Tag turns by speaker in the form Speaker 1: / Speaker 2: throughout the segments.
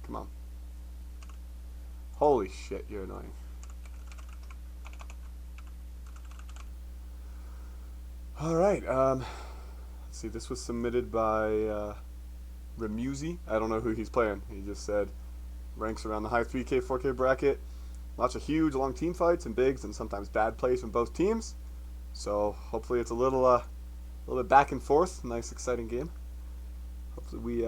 Speaker 1: Come on. Holy shit, you're annoying. Alright, let's see, this was submitted by Remusi. I don't know who he's playing. He just said ranks around the high 3K, 4K bracket. Lots of huge, long team fights and bigs and sometimes bad plays from both teams. So hopefully it's a little bit back and forth. Nice, exciting game. Hopefully we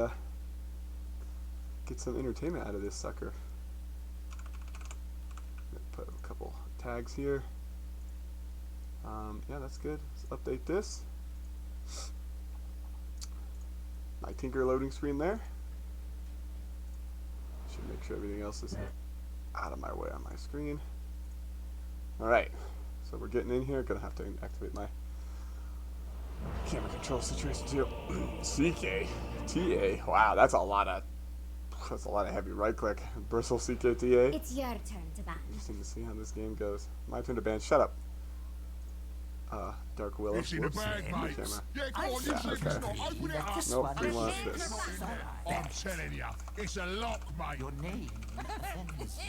Speaker 1: get some entertainment out of this sucker. Put a couple tags here. Yeah, that's good. Let's update this. My Tinker loading screen there. Should make sure everything else is out of my way on my screen. Alright, so we're getting in here. Gonna have to activate my camera control situation too. CK, TA. Wow, that's a lot of heavy right click. Bristle CK, TA.
Speaker 2: It's your turn to ban.
Speaker 1: Interesting to see how this game goes. My turn to ban. Shut up. Dark Willow. Whoops. Camera. Okay. Nope, we want this.
Speaker 3: I'm telling you, it's a lock, mate.
Speaker 4: Your name offends me.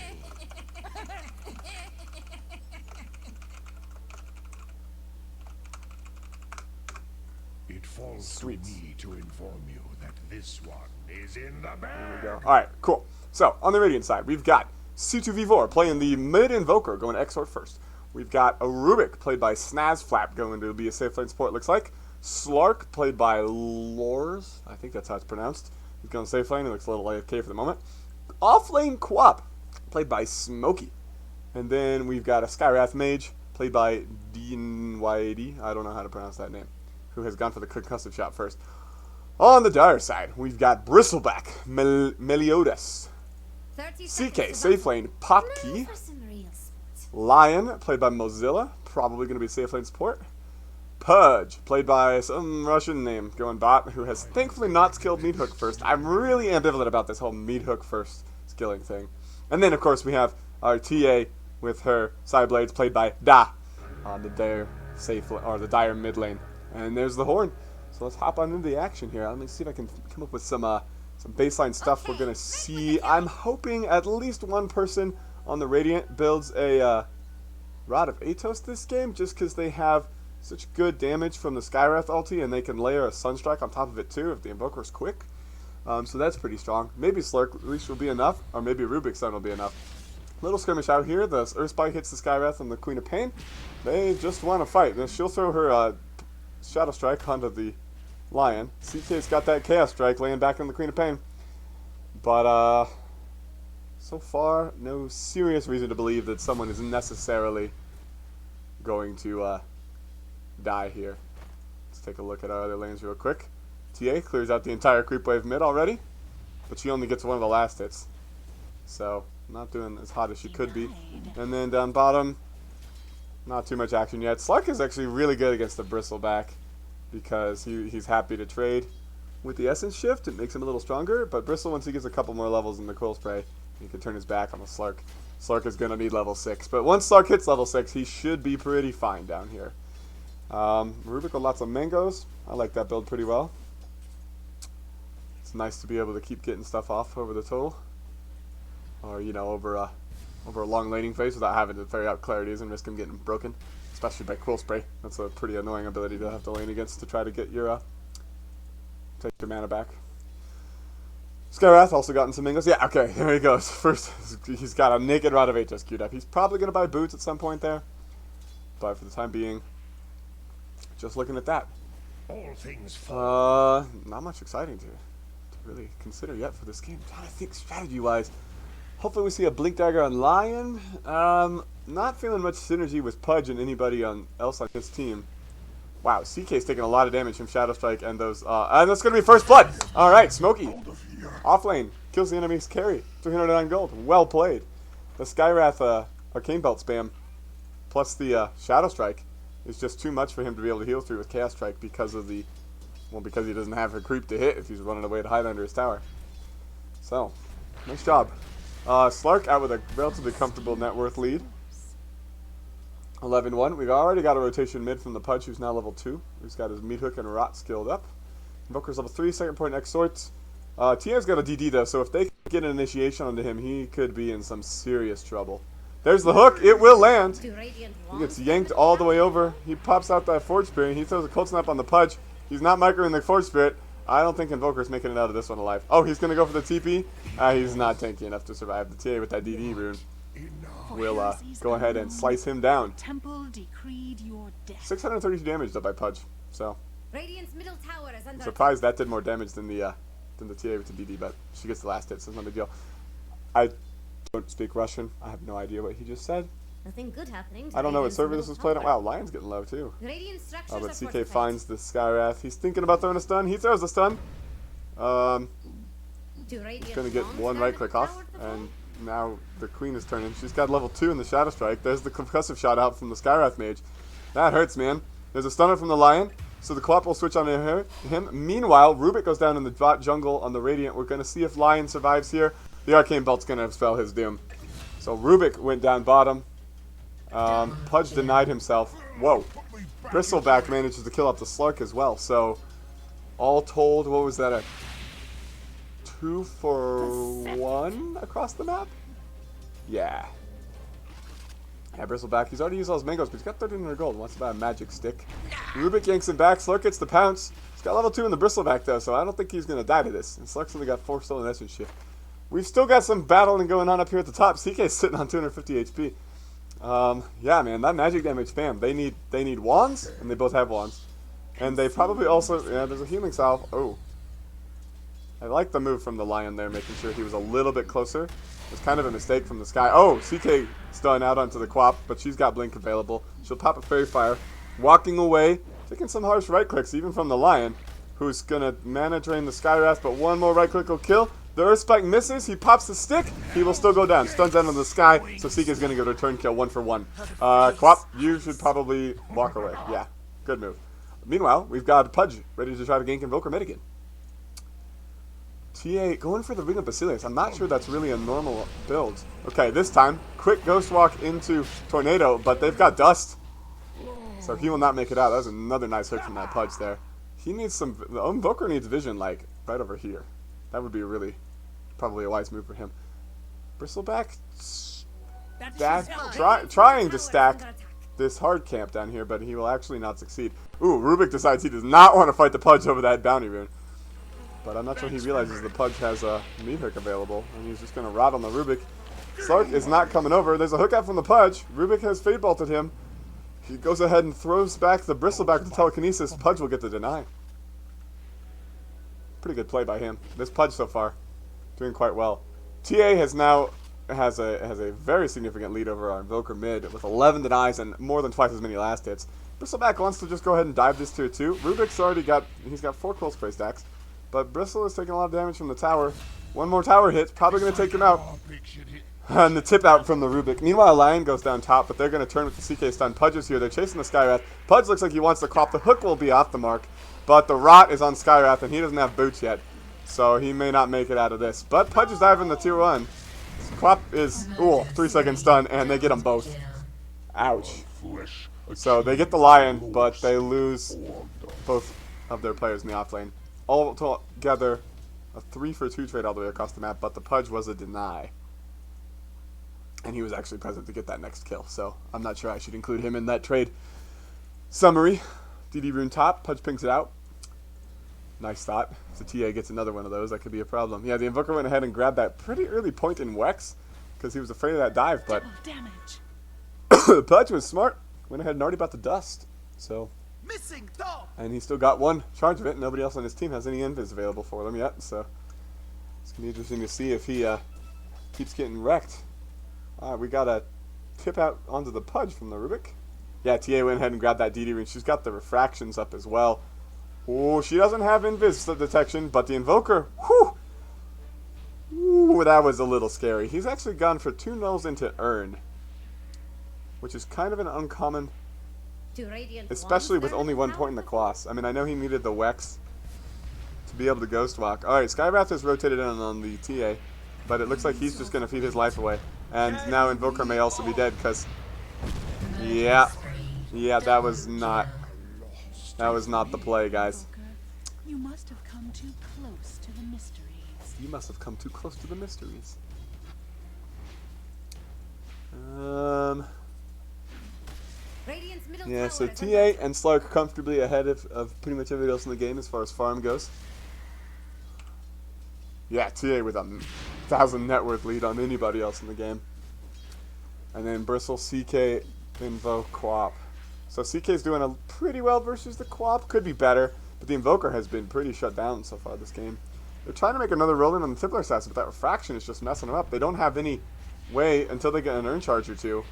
Speaker 3: It falls
Speaker 1: Sweet.
Speaker 3: to me to inform you that this one is in the bag.
Speaker 1: There we go. Alright, cool. So, on the Radiant side, we've got C2V4 playing the mid Invoker, going to Exort first. We've got a Rubik, played by Snazflap, going to be a safe lane support, looks like. Slark, played by Lors, I think that's how it's pronounced. He's going safe lane, he looks a little AFK for the moment. Offlane Quap, played by Smokey. And then we've got a Skywrath Mage, played by DNYD, I don't know how to pronounce that name, who has gone for the concussive shot first. On the Dire side, we've got Bristleback, Meliodas. CK, safe lane, Popkey. Lion, played by Mozilla, probably going to be safe lane support. Pudge, played by some Russian name, going bot, who has thankfully not skilled Meat Hook first. I'm really ambivalent about this whole Meat Hook first skilling thing. And then, of course, we have our TA with her side blades, played by Da, on the Dire the Dire mid lane. And there's the horn. So let's hop on into the action here. Let me see if I can come up with some baseline stuff we're going to see. I'm hoping at least one person on the Radiant builds a Rod of Atos this game, just because they have such good damage from the Skywrath ulti, and they can layer a Sunstrike on top of it too if the Invoker's quick. So that's pretty strong. Maybe Slurk at least will be enough, or maybe Rubik's Sun will be enough. Little skirmish out here. The Earthspike hits the Skywrath and the Queen of Pain. They just want to fight. Then she'll throw her Shadow Strike onto the Lion. CK's got that Chaos Strike laying back on the Queen of Pain. But so far, no serious reason to believe that someone is necessarily going to die here. Let's take a look at our other lanes real quick. TA clears out the entire creep wave mid already, but she only gets one of the last hits. So, not doing as hot as she could be. And then down bottom, not too much action yet. Slark is actually really good against the Bristleback because he's happy to trade with the Essence Shift. It makes him a little stronger, but Bristle, once he gets a couple more levels in the Quill Spray, he can turn his back on the Slark. Slark is going to need level 6, but once Slark hits level 6, he should be pretty fine down here. Rubik with lots of mangoes. I like that build pretty well. It's nice to be able to keep getting stuff off over the total, or over a long laning phase without having to ferry out clarities and risk him getting broken, especially by Quill Spray. That's a pretty annoying ability to have to lane against to try to get your take your mana back. Skywrath also gotten some mangoes. Yeah, okay, there he goes. First, he's got a naked Rod of Atos queued up. He's probably going to buy boots at some point there, but for the time being, just looking at that.
Speaker 3: All things fall.
Speaker 1: Not much exciting to really consider yet for this game. I think strategy-wise, hopefully we see a Blink Dagger on Lion. Not feeling much synergy with Pudge and anybody else on his team. Wow, CK's taking a lot of damage from Shadow Strike and those, and that's going to be first blood. All right, Smokey, off lane, kills the enemy's carry, 309 gold, well played. The Skywrath Arcane Belt spam, plus the Shadow Strike, is just too much for him to be able to heal through with Chaos Strike because of because he doesn't have a creep to hit if he's running away to hide under his tower. So, nice job. Slark out with a relatively comfortable net worth lead. 11-1. We've already got a rotation mid from the Pudge, who's now level 2. He's got his Meat Hook and Rot skilled up. Invoker's level 3, second point Exort. TA's got a DD though, so if they get an initiation onto him, he could be in some serious trouble. There's the hook. It will land. He gets yanked all the way over. He pops out that Forge Spirit. He throws a Cold Snap on the Pudge. He's not microing the Forge Spirit. I don't think Invoker's making it out of this one alive. Oh, he's going to go for the TP. He's not tanky enough to survive. The TA with that DD rune will go ahead and slice him down.
Speaker 2: Temple decreed your death.
Speaker 1: 632 damage though by Pudge. So
Speaker 5: Radiant's middle tower is under
Speaker 1: surprised that did more damage than the TA with the DD, but she gets the last hit, so it's no big deal. I don't speak Russian. I have no idea what he just said.
Speaker 5: nothing good happening. To
Speaker 1: I don't know what
Speaker 5: Radiant's
Speaker 1: server this
Speaker 5: middle
Speaker 1: was played on.
Speaker 5: tower.
Speaker 1: Wow, Lion's getting low too.
Speaker 5: Radiant structures
Speaker 1: Oh,
Speaker 5: are
Speaker 1: but CK
Speaker 5: fortified.
Speaker 1: finds the Skywrath. He's thinking about throwing a stun. He throws the stun.
Speaker 5: Do Radiant
Speaker 1: Gonna get
Speaker 5: bombs
Speaker 1: one
Speaker 5: down
Speaker 1: right
Speaker 5: the
Speaker 1: click
Speaker 5: tower
Speaker 1: off,
Speaker 5: to the
Speaker 1: and now the Queen is turning. She's got level 2 in the Shadow Strike. There's the concussive shot out from the Skywrath Mage. That hurts, man. There's a stunner from the Lion, so the Co-op will switch on him. Meanwhile, Rubik goes down in the bot jungle on the Radiant. We're gonna see if Lion survives here. The Arcane Belt's gonna spell his doom. So Rubik went down bottom. Pudge denied himself. Whoa. Bristleback manages to kill up the Slark as well. So all told, what was that? A 2 for 1 across the map? Yeah. Yeah, Bristleback. He's already used all his mangoes, but he's got 1300 gold. Wants to buy a magic stick. Rubik yanks him back. Slark gets the pounce. He's got level 2 in the Bristleback, though, so I don't think he's going to die to this. And Slark's only got 4 stolen essence shift. We've still got some battling going on up here at the top. CK's sitting on 250 HP. Yeah, man, that magic damage, fam. They need wands, and they both have wands. And they probably also, yeah, there's a healing salve. Oh. I like the move from the Lion there, making sure he was a little bit closer. It was kind of a mistake from the Sky. Oh, CK stun out onto the Quap, but she's got Blink available. She'll pop a Fairy Fire. Walking away, taking some harsh right clicks, even from the Lion, who's going to mana drain the Skywrath, but one more right click will kill. The Earth Spike misses. He pops the stick. He will still go down. Stuns down on the Sky, so CK's going to go to turn kill 1 for 1. Quap, you should probably walk away. Yeah, good move. Meanwhile, we've got Pudge ready to try to gank Invoker mid again. TA going for the Ring of Basilius. I'm not sure that's really a normal build. Okay, this time, quick Ghost Walk into Tornado, but they've got Dust. So he will not make it out. That was another nice hook from that Pudge there. He needs some... The Invoker needs vision, like, right over here. That would be really... probably a wise move for him. Bristleback... trying to stack this hard camp down here, but he will actually not succeed. Ooh, Rubik decides he does not want to fight the Pudge over that bounty rune. But I'm not sure he realizes the Pudge has a meat hook available, and he's just going to rot on the Rubik. Slark is not coming over. There's a hook out from the Pudge. Rubik has Fade Bolted him. He goes ahead and throws back the Bristleback with the telekinesis. Pudge will get the deny. Pretty good play by him. This Pudge so far doing quite well. TA has a very significant lead over our Invoker mid with 11 denies and more than twice as many last hits. Bristleback wants to just go ahead and dive this tier 2. Rubik's already got 4 Cold Spray stacks. But Bristle is taking a lot of damage from the tower. One more tower hit, probably going to take him out. And the tip out from the Rubik. Meanwhile, Lion goes down top, but they're going to turn with the CK stun. Pudge is here. They're crop the Skywrath. Pudge looks like he wants to crop. The hook will be off the mark. But the rot is on Skywrath, and he doesn't have boots yet. So he may not make it out of this. But Pudge is diving the tier 1. Crop is, 3-second stun, and they get them both. Ouch. So they get the Lion, but they lose both of their players in the off lane. All together, a 3 for 2 trade all the way across the map, but the Pudge was a deny. And he was actually present to get that next kill, so I'm not sure I should include him in that trade. Summary, DD rune top, Pudge pings it out. Nice thought. If the TA gets another one of those, that could be a problem. Yeah, the Invoker went ahead and grabbed that pretty early point in Wex, because he was afraid of that dive, but Pudge was smart. Went ahead and already bought the Dust, so...
Speaker 6: Missing top.
Speaker 1: And he still got one charge of it. Nobody else on his team has any invis available for them yet, so it's gonna be interesting to see if he keeps getting wrecked. We got a tip out onto the Pudge from the Rubik. Yeah, TA went ahead and grabbed that DD ring. She's got the refractions up as well. Oh, she doesn't have invis detection, but the Invoker, whew! Ooh, that was a little scary. He's actually gone for 2 nulls into Urn, which is kind of an uncommon. Especially with only 1 point in the class. I mean, I know he needed the Wex to be able to Ghost Walk. Alright, Skywrath has rotated in on the TA, but it looks like he's just going to feed his life away. And now Invoker may also be dead, because... Yeah, that was not the play, guys.
Speaker 2: You must have come too close to the mystery.
Speaker 1: You must have come too close to the mysteries.
Speaker 5: Radiant's middle
Speaker 1: Yeah,
Speaker 5: tower
Speaker 1: so
Speaker 5: is
Speaker 1: TA
Speaker 5: under
Speaker 1: and Slark comfortably ahead of pretty much everybody else in the game as far as farm goes. Yeah, TA with a 1,000 net worth lead on anybody else in the game. And then Bristle, CK, Invo, Quap. So CK's doing a pretty well versus the Quap. Could be better, but the Invoker has been pretty shut down so far this game. They're trying to make another roll-in on the Templar assassin, but that refraction is just messing them up. They don't have any way until they get an Urn Charge or two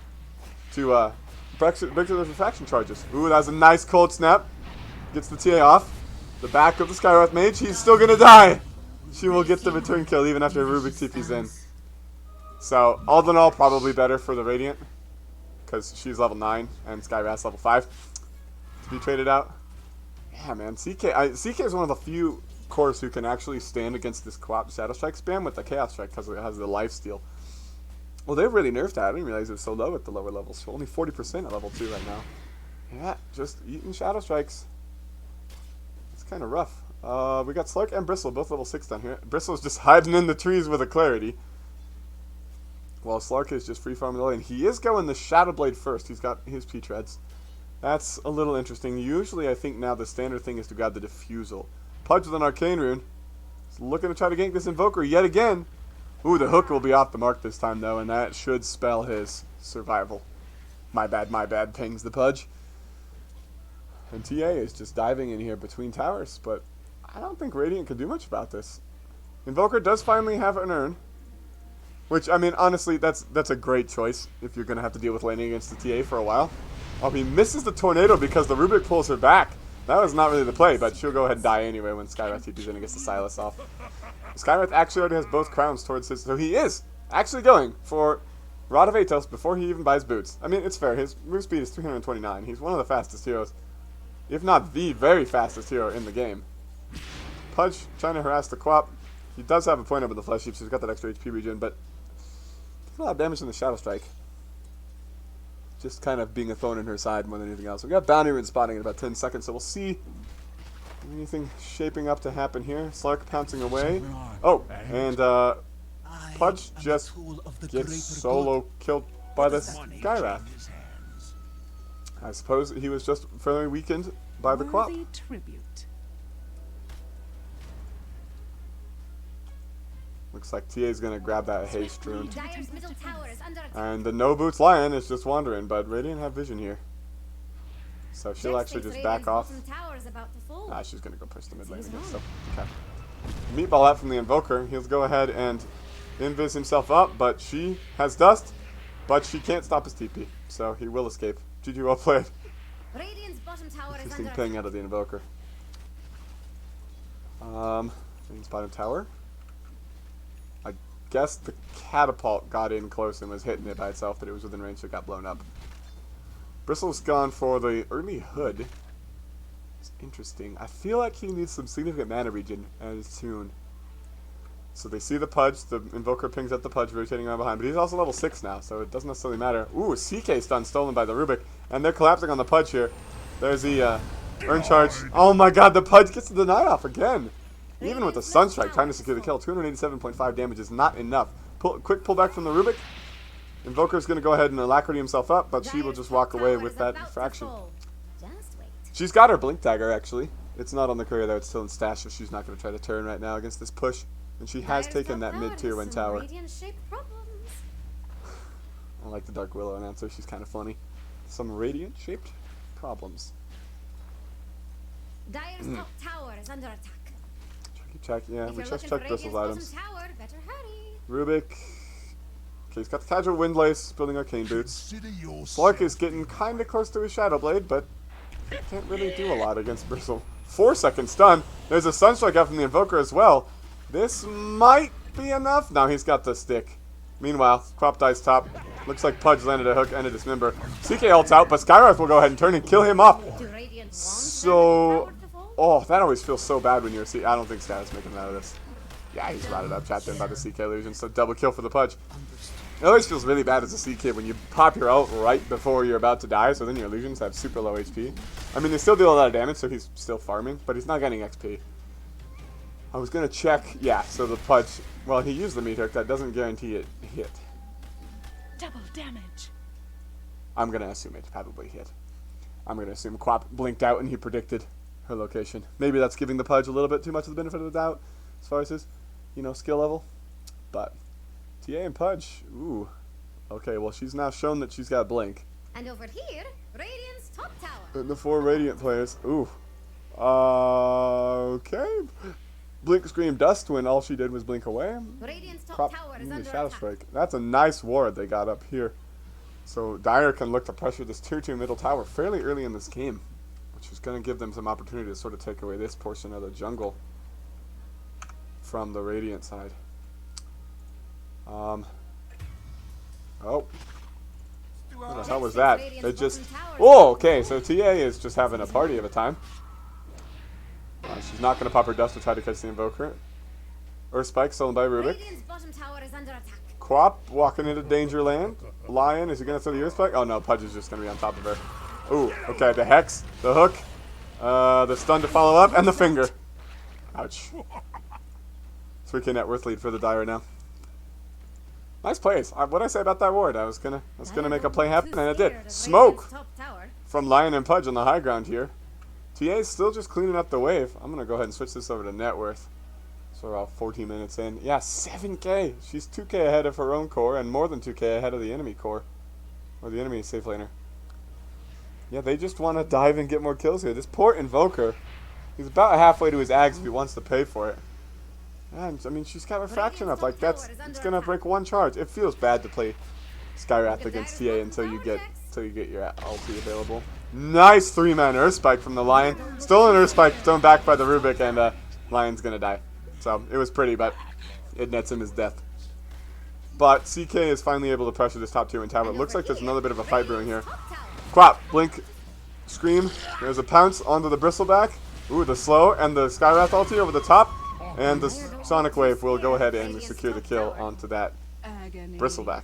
Speaker 1: to break through those refraction charges. Ooh, that's a nice cold snap. Gets the TA off. The back of the Skywrath Mage. He's still going to die. She will get the return kill even after Rubik TP's in. So, all in all, probably better for the Radiant. Because she's level 9 and Skywrath's level 5 to be traded out. Yeah, man. CK is one of the few cores who can actually stand against this co-op Shadow Strike spam with the Chaos Strike because it has the lifesteal. Well, they've really nerfed that. I didn't realize it was so low at the lower levels. Only 40% at level 2 right now. Yeah, just eating Shadow Strikes. It's kind of rough. We got Slark and Bristle, both level 6 down here. Bristle's just hiding in the trees with a Clarity. While Slark is just free farming the lane. He is going the Shadow Blade first. He's got his P-Treads. That's a little interesting. Usually, I think now the standard thing is to grab the Diffusal. Pudge with an Arcane Rune. He's looking to try to gank this Invoker yet again. Ooh, the hook will be off the mark this time, though, and that should spell his survival. My bad, pings the Pudge. And TA is just diving in here between towers, but I don't think Radiant can do much about this. Invoker does finally have an Urn. Which, I mean, honestly, that's a great choice if you're going to have to deal with laning against the TA for a while. Oh, he misses the Tornado because the Rubik pulls her back. That was not really the play, but she'll go ahead and die anyway when Skywrath TP's in and gets the Silas off. Skywrath actually already has both crowns towards his... So he is actually going for Rod of Atos before he even buys boots. I mean, it's fair. His move speed is 329. He's one of the fastest heroes, if not the very fastest hero in the game. Pudge trying to harass the Quap. He does have a point up with the Flesh Heap, so he's got that extra HP regen, but a lot of damage in the Shadow Strike. Just kind of being a thorn in her side more than anything else. We got Bounty Rune spotting in about 10 seconds, so we'll see anything shaping up to happen here. Slark pouncing away. Oh, and Pudge just gets solo killed by the Skywrath. I suppose he was just fairly weakened by the Quap.
Speaker 2: Worthy tribute.
Speaker 1: Looks like TA's going to grab that haste rune.
Speaker 5: Dire's middle tower is under attack.
Speaker 1: And the no boots lion is just wandering, but Radiant have vision here. So she'll
Speaker 5: Jax
Speaker 1: actually
Speaker 5: thinks
Speaker 1: just back off.
Speaker 5: Radiant's bottom tower is about to fall.
Speaker 1: Ah, she's going to go push the mid lane again. So, okay. Meatball out from the Invoker. He'll go ahead and invis himself up, but she has dust, but she can't stop his TP. So he will escape. GG, well played.
Speaker 5: Radiant's bottom tower is
Speaker 1: Interesting
Speaker 5: under
Speaker 1: ping
Speaker 5: attack.
Speaker 1: out of the Invoker. Radiant's bottom tower. I guess the catapult got in close and was hitting it by itself, but it was within range, so it got blown up. Bristle's gone for the early hood. It's interesting. I feel like he needs some significant mana regen at his tune. So they see the Pudge. The Invoker pings at the Pudge, rotating around behind. But he's also level 6 now, so it doesn't necessarily matter. Ooh, CK stun stolen by the Rubik. And they're collapsing on the Pudge here. There's the Urn Charge. Oh my god, the Pudge gets the deny off again. Even with the Sunstrike trying to secure the kill, 287.5 damage is not enough. Quick pullback from the Rubik. Invoker's going to go ahead and Alacrity himself up, but she will just walk away with that fraction.
Speaker 5: Just wait.
Speaker 1: She's got her Blink Dagger, actually. It's not on the courier, though. It's still in stash, so she's not going to try to turn right now against this push. And she has
Speaker 5: Dire's
Speaker 1: taken
Speaker 5: top
Speaker 1: that mid-tier
Speaker 5: has
Speaker 1: 1
Speaker 5: some
Speaker 1: tower.
Speaker 5: radiant-shaped problems.
Speaker 1: I like the Dark Willow announcer. She's kind of funny. Some radiant-shaped problems.
Speaker 5: Dire's top tower is under attack.
Speaker 1: Check. Yeah,
Speaker 5: If
Speaker 1: we
Speaker 5: you're
Speaker 1: just
Speaker 5: looking for
Speaker 1: checked Bristle's
Speaker 5: Radiant's
Speaker 1: items.
Speaker 5: bottom tower, better hurry.
Speaker 1: Rubik. Okay, he's got the casual Windlace, building Arcane Boots.
Speaker 3: Consider yourself
Speaker 1: Slark is getting kind of close to his Shadow Blade, but can't really do a lot against Bristle. 4-second stun. There's a Sunstrike out from the Invoker as well. This might be enough. No, he's got the stick. Meanwhile, Quap dies top. Looks like Pudge landed a hook and a dismember. CK ults out, but Skywrath will go ahead and turn and kill him off.
Speaker 5: Do Radiant want
Speaker 1: So,
Speaker 5: their tower to fall?
Speaker 1: oh, that always feels so bad when you're I don't think Skywrath's making it out of this. Yeah, he's routed up, chapped in by the CK illusion, so double kill for the Pudge. It always feels really bad as a CK when you pop your ult right before you're about to die, so then your illusions have super low HP. I mean, they still deal a lot of damage, so he's still farming, but he's not getting XP. I was going to check. Yeah, so the Pudge, well, he used the meat hook. That doesn't guarantee it hit.
Speaker 2: Double damage.
Speaker 1: I'm going to assume it probably hit. I'm going to assume Quap blinked out and he predicted her location. Maybe that's giving the Pudge a little bit too much of the benefit of the doubt as far as his, skill level. But TA and Pudge, ooh. Okay, well, she's now shown that she's got blink.
Speaker 5: And over here, Radiant's top tower.
Speaker 1: And the 4 Radiant players, ooh. Okay. Blink, Scream, Dust when all she did was blink away.
Speaker 5: Radiant's top
Speaker 1: Crop,
Speaker 5: tower is
Speaker 1: the
Speaker 5: under
Speaker 1: Shadow
Speaker 5: attack.
Speaker 1: Strike. That's a nice ward they got up here. So Dire can look to pressure this tier 2 middle tower fairly early in this game, which is going to give them some opportunity to sort of take away this portion of the jungle from the Radiant side. Oh. What the hell was that? They just... Oh, okay, so TA is just having a party of a time. She's not going to pop her dust to try to catch the Invoker. Earth Spike stolen by Rubik.
Speaker 5: Radiant's bottom tower is under attack.
Speaker 1: Quap walking into danger land. Lion, is he going to throw the Earth Spike? Oh no, Pudge is just going to be on top of her. Ooh, okay, the Hex, the hook, the stun to follow up, and the finger. Ouch. 3K net worth lead for the Dire now. Nice plays. What'd I say about that ward? I was gonna make a play happen, and it did. Smoke from Lion and Pudge on the high ground here. TA is still just cleaning up the wave. I'm gonna go ahead and switch this over to net worth. So we're about 14 minutes in. Yeah, 7K. She's 2K ahead of her own core, and more than 2K ahead of the enemy core, or the enemy safe laner. Yeah, they just want to dive and get more kills here. This poor Invoker, he's about halfway to his Ags if he wants to pay for it. And, I mean, she's got refraction up. Like, it's going to break one charge. It feels bad to play Skywrath against TA until you get your ulti available. Nice 3-man Earth Spike from the Lion. Stolen Earth Spike, thrown back by the Rubik, and Lion's going to die. So, it was pretty, but it nets him his death. But CK is finally able to pressure this top tier in tower. It looks like there's another bit of a fight brewing here. Quap, blink, scream. There's a pounce onto the Bristleback. Ooh, the slow and the Skywrath ulti over the top. And the Sonic Wave will go ahead and secure the kill onto that Bristleback.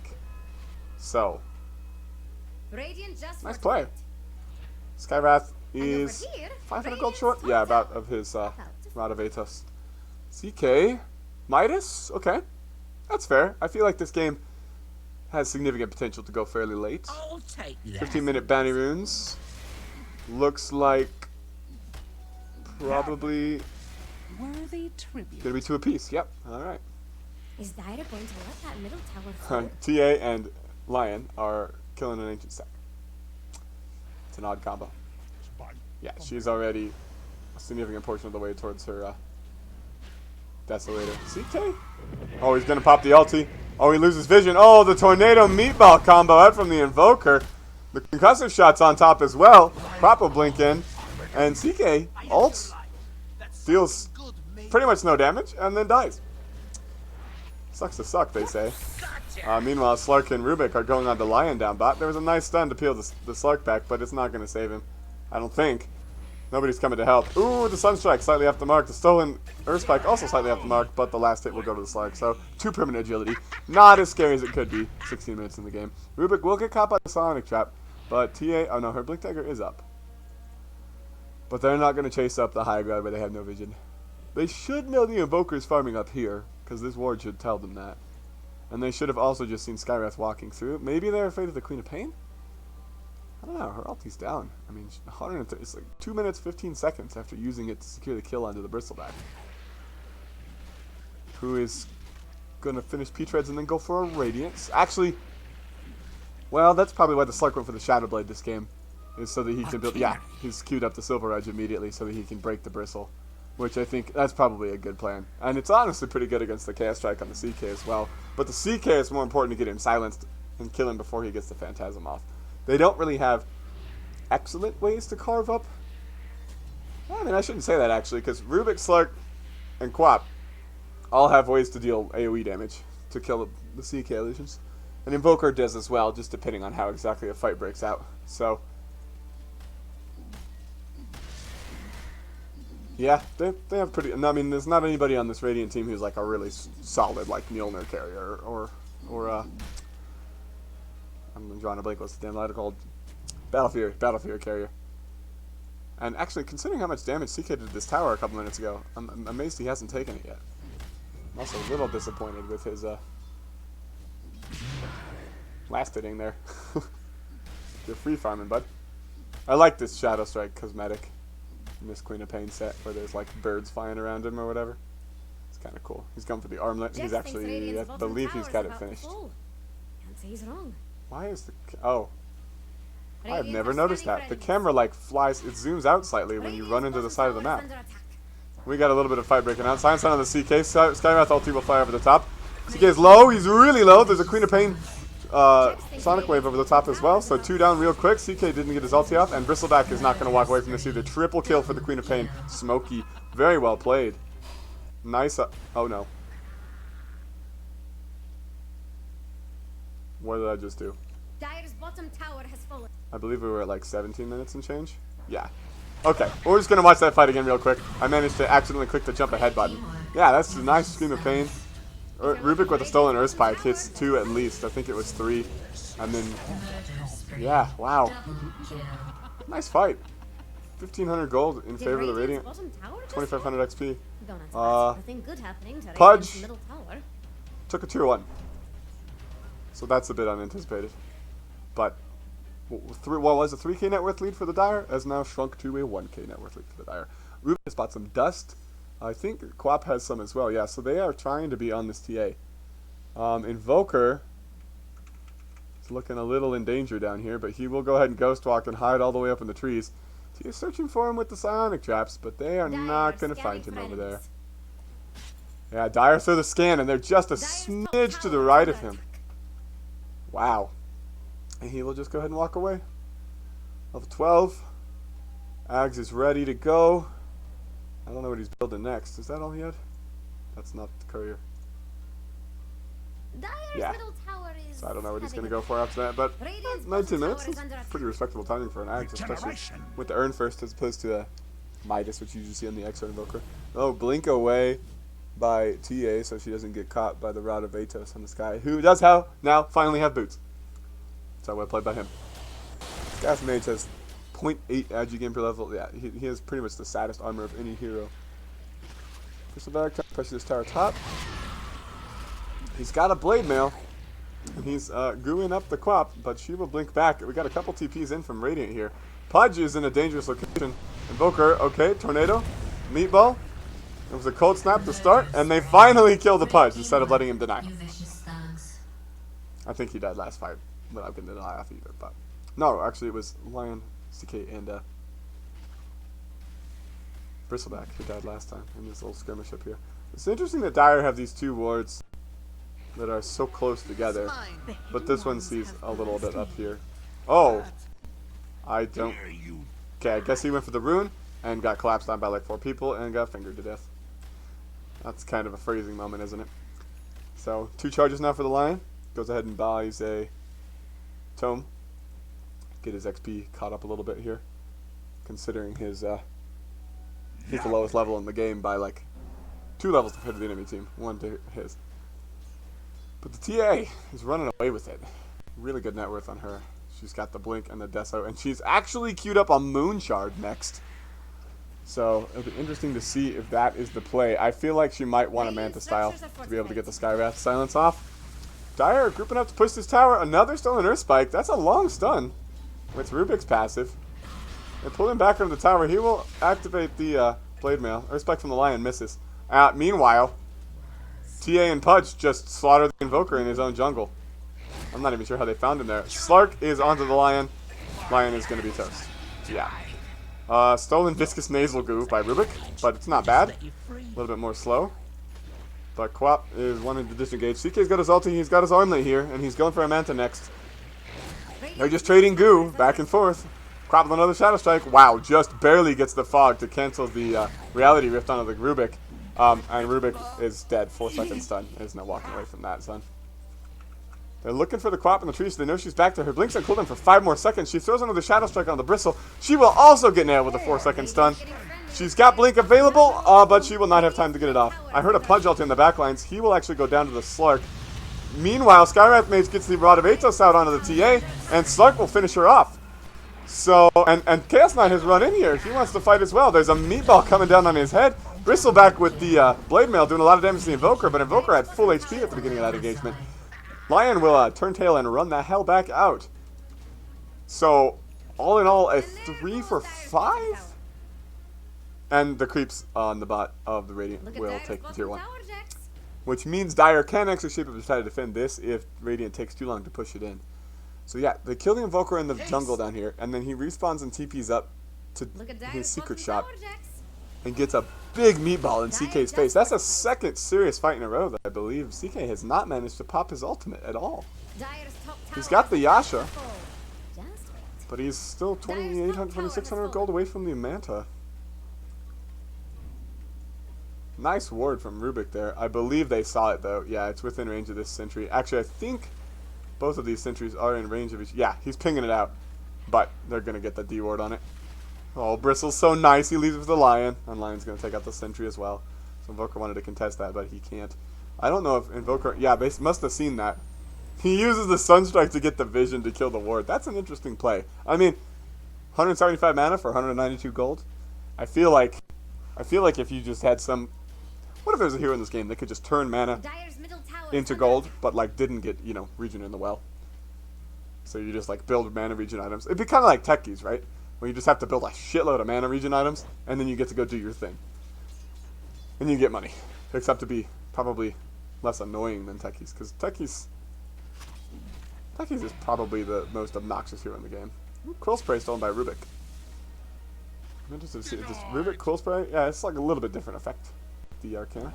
Speaker 1: So, nice play. Skywrath is 500 gold short. Yeah, about of his Rod of Atos. CK, Midas, okay. That's fair. I feel like this game has significant potential to go fairly late. 15-minute bounty runes. Looks like probably
Speaker 2: Worthy tribute.
Speaker 1: gonna be 2 apiece. Yep. All right.
Speaker 5: Is Dire going to let that middle tower
Speaker 1: TA and Lion are killing an ancient stack. It's an odd combo. Yeah, she's already a significant portion of the way towards her Desolator. CK? Oh, he's gonna pop the ulti. Oh, he loses vision. Oh, the tornado meatball combo out from the Invoker. The concussive shot's on top as well. Prop will blink in. And CK ults, deals pretty much no damage, and then dies. Sucks to suck, they say. Meanwhile, Slark and Rubik are going on to Lion down bot. There was a nice stun to peel the Slark back, but it's not going to save him. I don't think. Nobody's coming to help. Ooh, the Sunstrike slightly off the mark. The stolen Earth Spike also slightly off the mark, but the last hit will go to the Slark. So, 2 permanent agility. Not as scary as it could be. 16 minutes in the game. Rubik will get caught by the Sonic Trap, but TA... Oh no, her Blink Dagger is up. But they're not going to chase up the high ground where they have no vision. They should know the Invoker's farming up here, because this ward should tell them that. And they should have also just seen Skywrath walking through. Maybe they're afraid of the Queen of Pain? I don't know, her ulti's down. I mean, 130, it's like 2 minutes, 15 seconds after using it to secure the kill onto the Bristleback. Who is going to finish P-Treads and then go for a Radiance. Actually, well, that's probably why the Slark went for the Shadow Blade this game. Is so that he can build, yeah, he's queued up the Silver Edge immediately so that he can break the Bristle. Which I think, that's probably a good plan. And it's honestly pretty good against the Chaos Strike on the CK as well. But the CK is more important to get him silenced and kill him before he gets the Phantasm off. They don't really have excellent ways to carve up. I mean, I shouldn't say that actually, because Rubik, Slark, and Quap all have ways to deal AoE damage to kill the CK illusions. And Invoker does as well, just depending on how exactly a fight breaks out. So, yeah, they have pretty... I mean, there's not anybody on this Radiant team who's like a really solid, like, Mjolnir carrier or I'm drawing a blank. What's the damn letter called? Battle Fury carrier. And actually, considering how much damage CK did this tower a couple minutes ago, I'm amazed he hasn't taken it yet. I'm also a little disappointed with his last hitting there. You're free farming, bud. I like this Shadow Strike cosmetic in this Queen of Pain set where there's like birds flying around him or whatever. It's kind of cool. He's going for the armlet. He's actually, I believe he's got it finished.
Speaker 5: Can't say he's wrong.
Speaker 1: Why is the... Oh. I've never noticed that. The camera like flies, it zooms out slightly when you run into the side of the map. We got a little bit of fight breaking out. Silence on the CK. Skywrath ulti will fly over the top. CK is low. He's really low. There's a Queen of Pain Sonic Wave over the top as well. So 2 down real quick. CK didn't get his ulti off. And Bristleback is not going to walk away from this either. Triple kill for the Queen of Pain. Smokey. Very well played. Nice. Oh no. What did I just do?
Speaker 5: Dire's bottom tower has fallen.
Speaker 1: I believe we were at like 17 minutes and change. Yeah. Okay, we're just going to watch that fight again real quick. I managed to accidentally click the jump ahead button. Yeah, that's a nice Scream of Pain. Rubik with a stolen Earth Spike hits 2 at least. I think it was 3. And then, yeah, wow. Nice fight. 1,500 gold in favor of the Radiant. 2,500 XP. Pudge took a tier 1. So that's a bit unanticipated. But what was a 3k net worth lead for the Dire has now shrunk to a 1k net worth lead for the Dire. Rubik has bought some dust. I think Quap has some as well. Yeah, so they are trying to be on this TA. Invoker is looking a little in danger down here, but he will go ahead and Ghost Walk and hide all the way up in the trees. He is searching for him with the Psionic Traps, but they are not going to find him over there. Yeah, Dire through the scan, and they're just a smidge to the right of him. Wow. And he will just go ahead and walk away. Level 12. Ags is ready to go. I don't know what he's building next. Is that all he had? That's not the courier. Yeah. So I don't know what he's going to go for after that. But 19 minutes is pretty respectable timing for an Ags, especially with the Urn first as opposed to Midas, which you usually see on the Exo Invoker. Oh, blink away by TA so she doesn't get caught by the Rod of Atos on this guy, who does now finally have boots. So well played by him. This guy's mage has 0.8 agi game per level. Yeah, he has pretty much the saddest armor of any hero. Bristleback pressing this tower top. He's got a blade mail. And he's gooing up the Quap, but she will blink back. We got a couple TPs in from Radiant here. Pudge is in a dangerous location. Invoker, okay, Tornado, Meatball. It was a cold snap to start, and they finally killed the Pudge instead of letting him deny. I think he died last fight. But I'm going to deny off either. But no, actually it was Lion, CK, and Bristleback who died last time in this little skirmish up here. It's interesting that Dire have these 2 wards that are so close together, but this one sees a little bit up here. Oh, I don't. Okay, I guess he went for the rune and got collapsed on by like 4 people and got fingered to death. That's kind of a phrasing moment, isn't it? So 2 charges now for the Lion. Goes ahead and buys a Tome. Get his XP caught up a little bit here, considering his he's the lowest level in the game by like 2 levels compared to the enemy team, 1 to his. But the TA is running away with it. Really good net worth on her. She's got the blink and the Deso, and she's actually queued up a Moonshard next. So it'll be interesting to see if that is the play. I feel like she might want a Manta style to be able to get the Skywrath silence off. Dire grouping up to push this tower. Another stolen Earth Spike. That's a long stun with Rubik's passive. They pull him back from the tower. He will activate the Blade Mail. Earth Spike from the Lion misses. Meanwhile, TA and Pudge just slaughtered the Invoker in his own jungle. I'm not even sure how they found him there. Slark is onto the Lion. Lion is going to be toast. Yeah. Stolen Viscous Nasal Goo by Rubik, but it's not bad. A little bit more slow. But Quap is wanting to disengage. CK's got his ulti, he's got his armlet here, and he's going for a Manta next. They're just trading goo back and forth. Quap with another Shadow Strike. Wow, just barely gets the fog to cancel the Reality Rift onto the Rubik. And Rubik is dead. 4-second stun. There's no walking away from that, son. They're looking for the Quap in the trees. They know she's back there. Her blink's on cooldown for 5 more seconds. She throws another Shadow Strike on the Bristle. She will also get nailed with a 4-second stun. She's got blink available, but she will not have time to get it off. I heard a Pudge ulti in the backlines. He will actually go down to the Slark. Meanwhile, Skywrath Mage gets the Rod of Atos out onto the TA, and Slark will finish her off. So, and Chaos Knight has run in here. He wants to fight as well. There's a meatball coming down on his head. Bristleback with the Blade Mail doing a lot of damage to the Invoker, but Invoker had full HP at the beginning of that engagement. Lion will turn tail and run the hell back out. So, all in all, a 3 for 5? And the creeps on the bot of the Radiant will take the tier 1. Which means Dire can actually shape up to try to defend this if Radiant takes too long to push it in. So yeah, they kill the Invoker in the jungle down here, and then he respawns and TPs up to his secret shot and gets a big meatball in CK's face. That's a second serious fight in a row that I believe CK has not managed to pop his ultimate at all. He's got the Yasha, but he's still 2,800, 2,600 gold away from the Manta. Nice ward from Rubik there. I believe they saw it though. Yeah, it's within range of this sentry. Actually, I think both of these sentries are in range of each. Yeah, he's pinging it out, but they're going to get the D ward on it. Oh, Bristle's so nice. He leaves with the Lion, and Lion's going to take out the sentry as well. So Invoker wanted to contest that, but he can't. I don't know if Invoker... Yeah, they must have seen that. He uses the Sunstrike to get the vision to kill the ward. That's an interesting play. I mean, 175 mana for 192 gold. I feel like if you just had some... What if there's a hero in this game that could just turn mana into gold, but like didn't get, you know, regen in the well? So you just like build mana regen items. It'd be kind of like Techies, right? Where you just have to build a shitload of mana regen items, and then you get to go do your thing. And you get money. Except to be probably less annoying than Techies, because Techies is probably the most obnoxious hero in the game. Quill Spray stolen by Rubik. I'm interested to see, is this Rubik Quill Spray? Yeah, it's like a little bit different effect. The Arcana.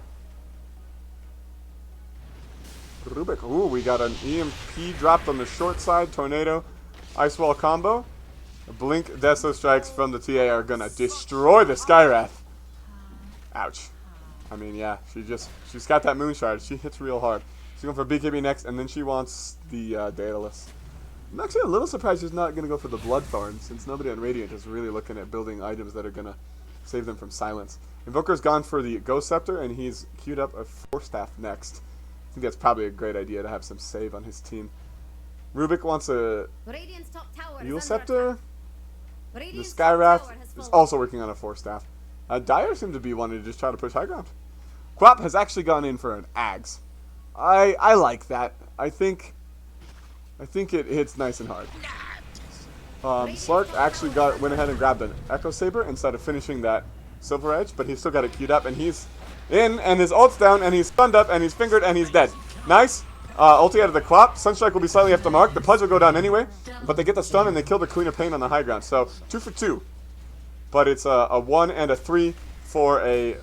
Speaker 1: Rubik. Ooh, we got an EMP dropped on the short side. Tornado. Ice Wall combo. Blink Deso strikes from the TA are gonna destroy the Skywrath. Ouch. I mean, yeah, she's got that Moon Shard. She hits real hard. She's going for BKB next, and then she wants the Daedalus. I'm actually a little surprised she's not gonna go for the Bloodthorn, since nobody on Radiant is really looking at building items that are gonna save them from silence. Invoker's gone for the Ghost Scepter, and he's queued up a Force Staff next. I think that's probably a great idea to have some save on his team. Rubik wants a Yule Scepter. The Skywrath is also working on a Force Staff. Dire seems to be wanting to just try to push high ground. Quap has actually gone in for an Ags. I like that. I think it hits nice and hard. Slark actually went ahead and grabbed an Echo Saber instead of finishing that Silver Edge, but he's still got it queued up, and he's in, and his ult's down, and he's stunned up, and he's fingered, and he's dead. Nice. Ulti out of the Quap. Sunstrike will be slightly off the mark. The Pudge will go down anyway, but they get the stun, and they kill the Queen of Pain on the high ground. So, 2 for 2. But it's a 1 and a 3 for a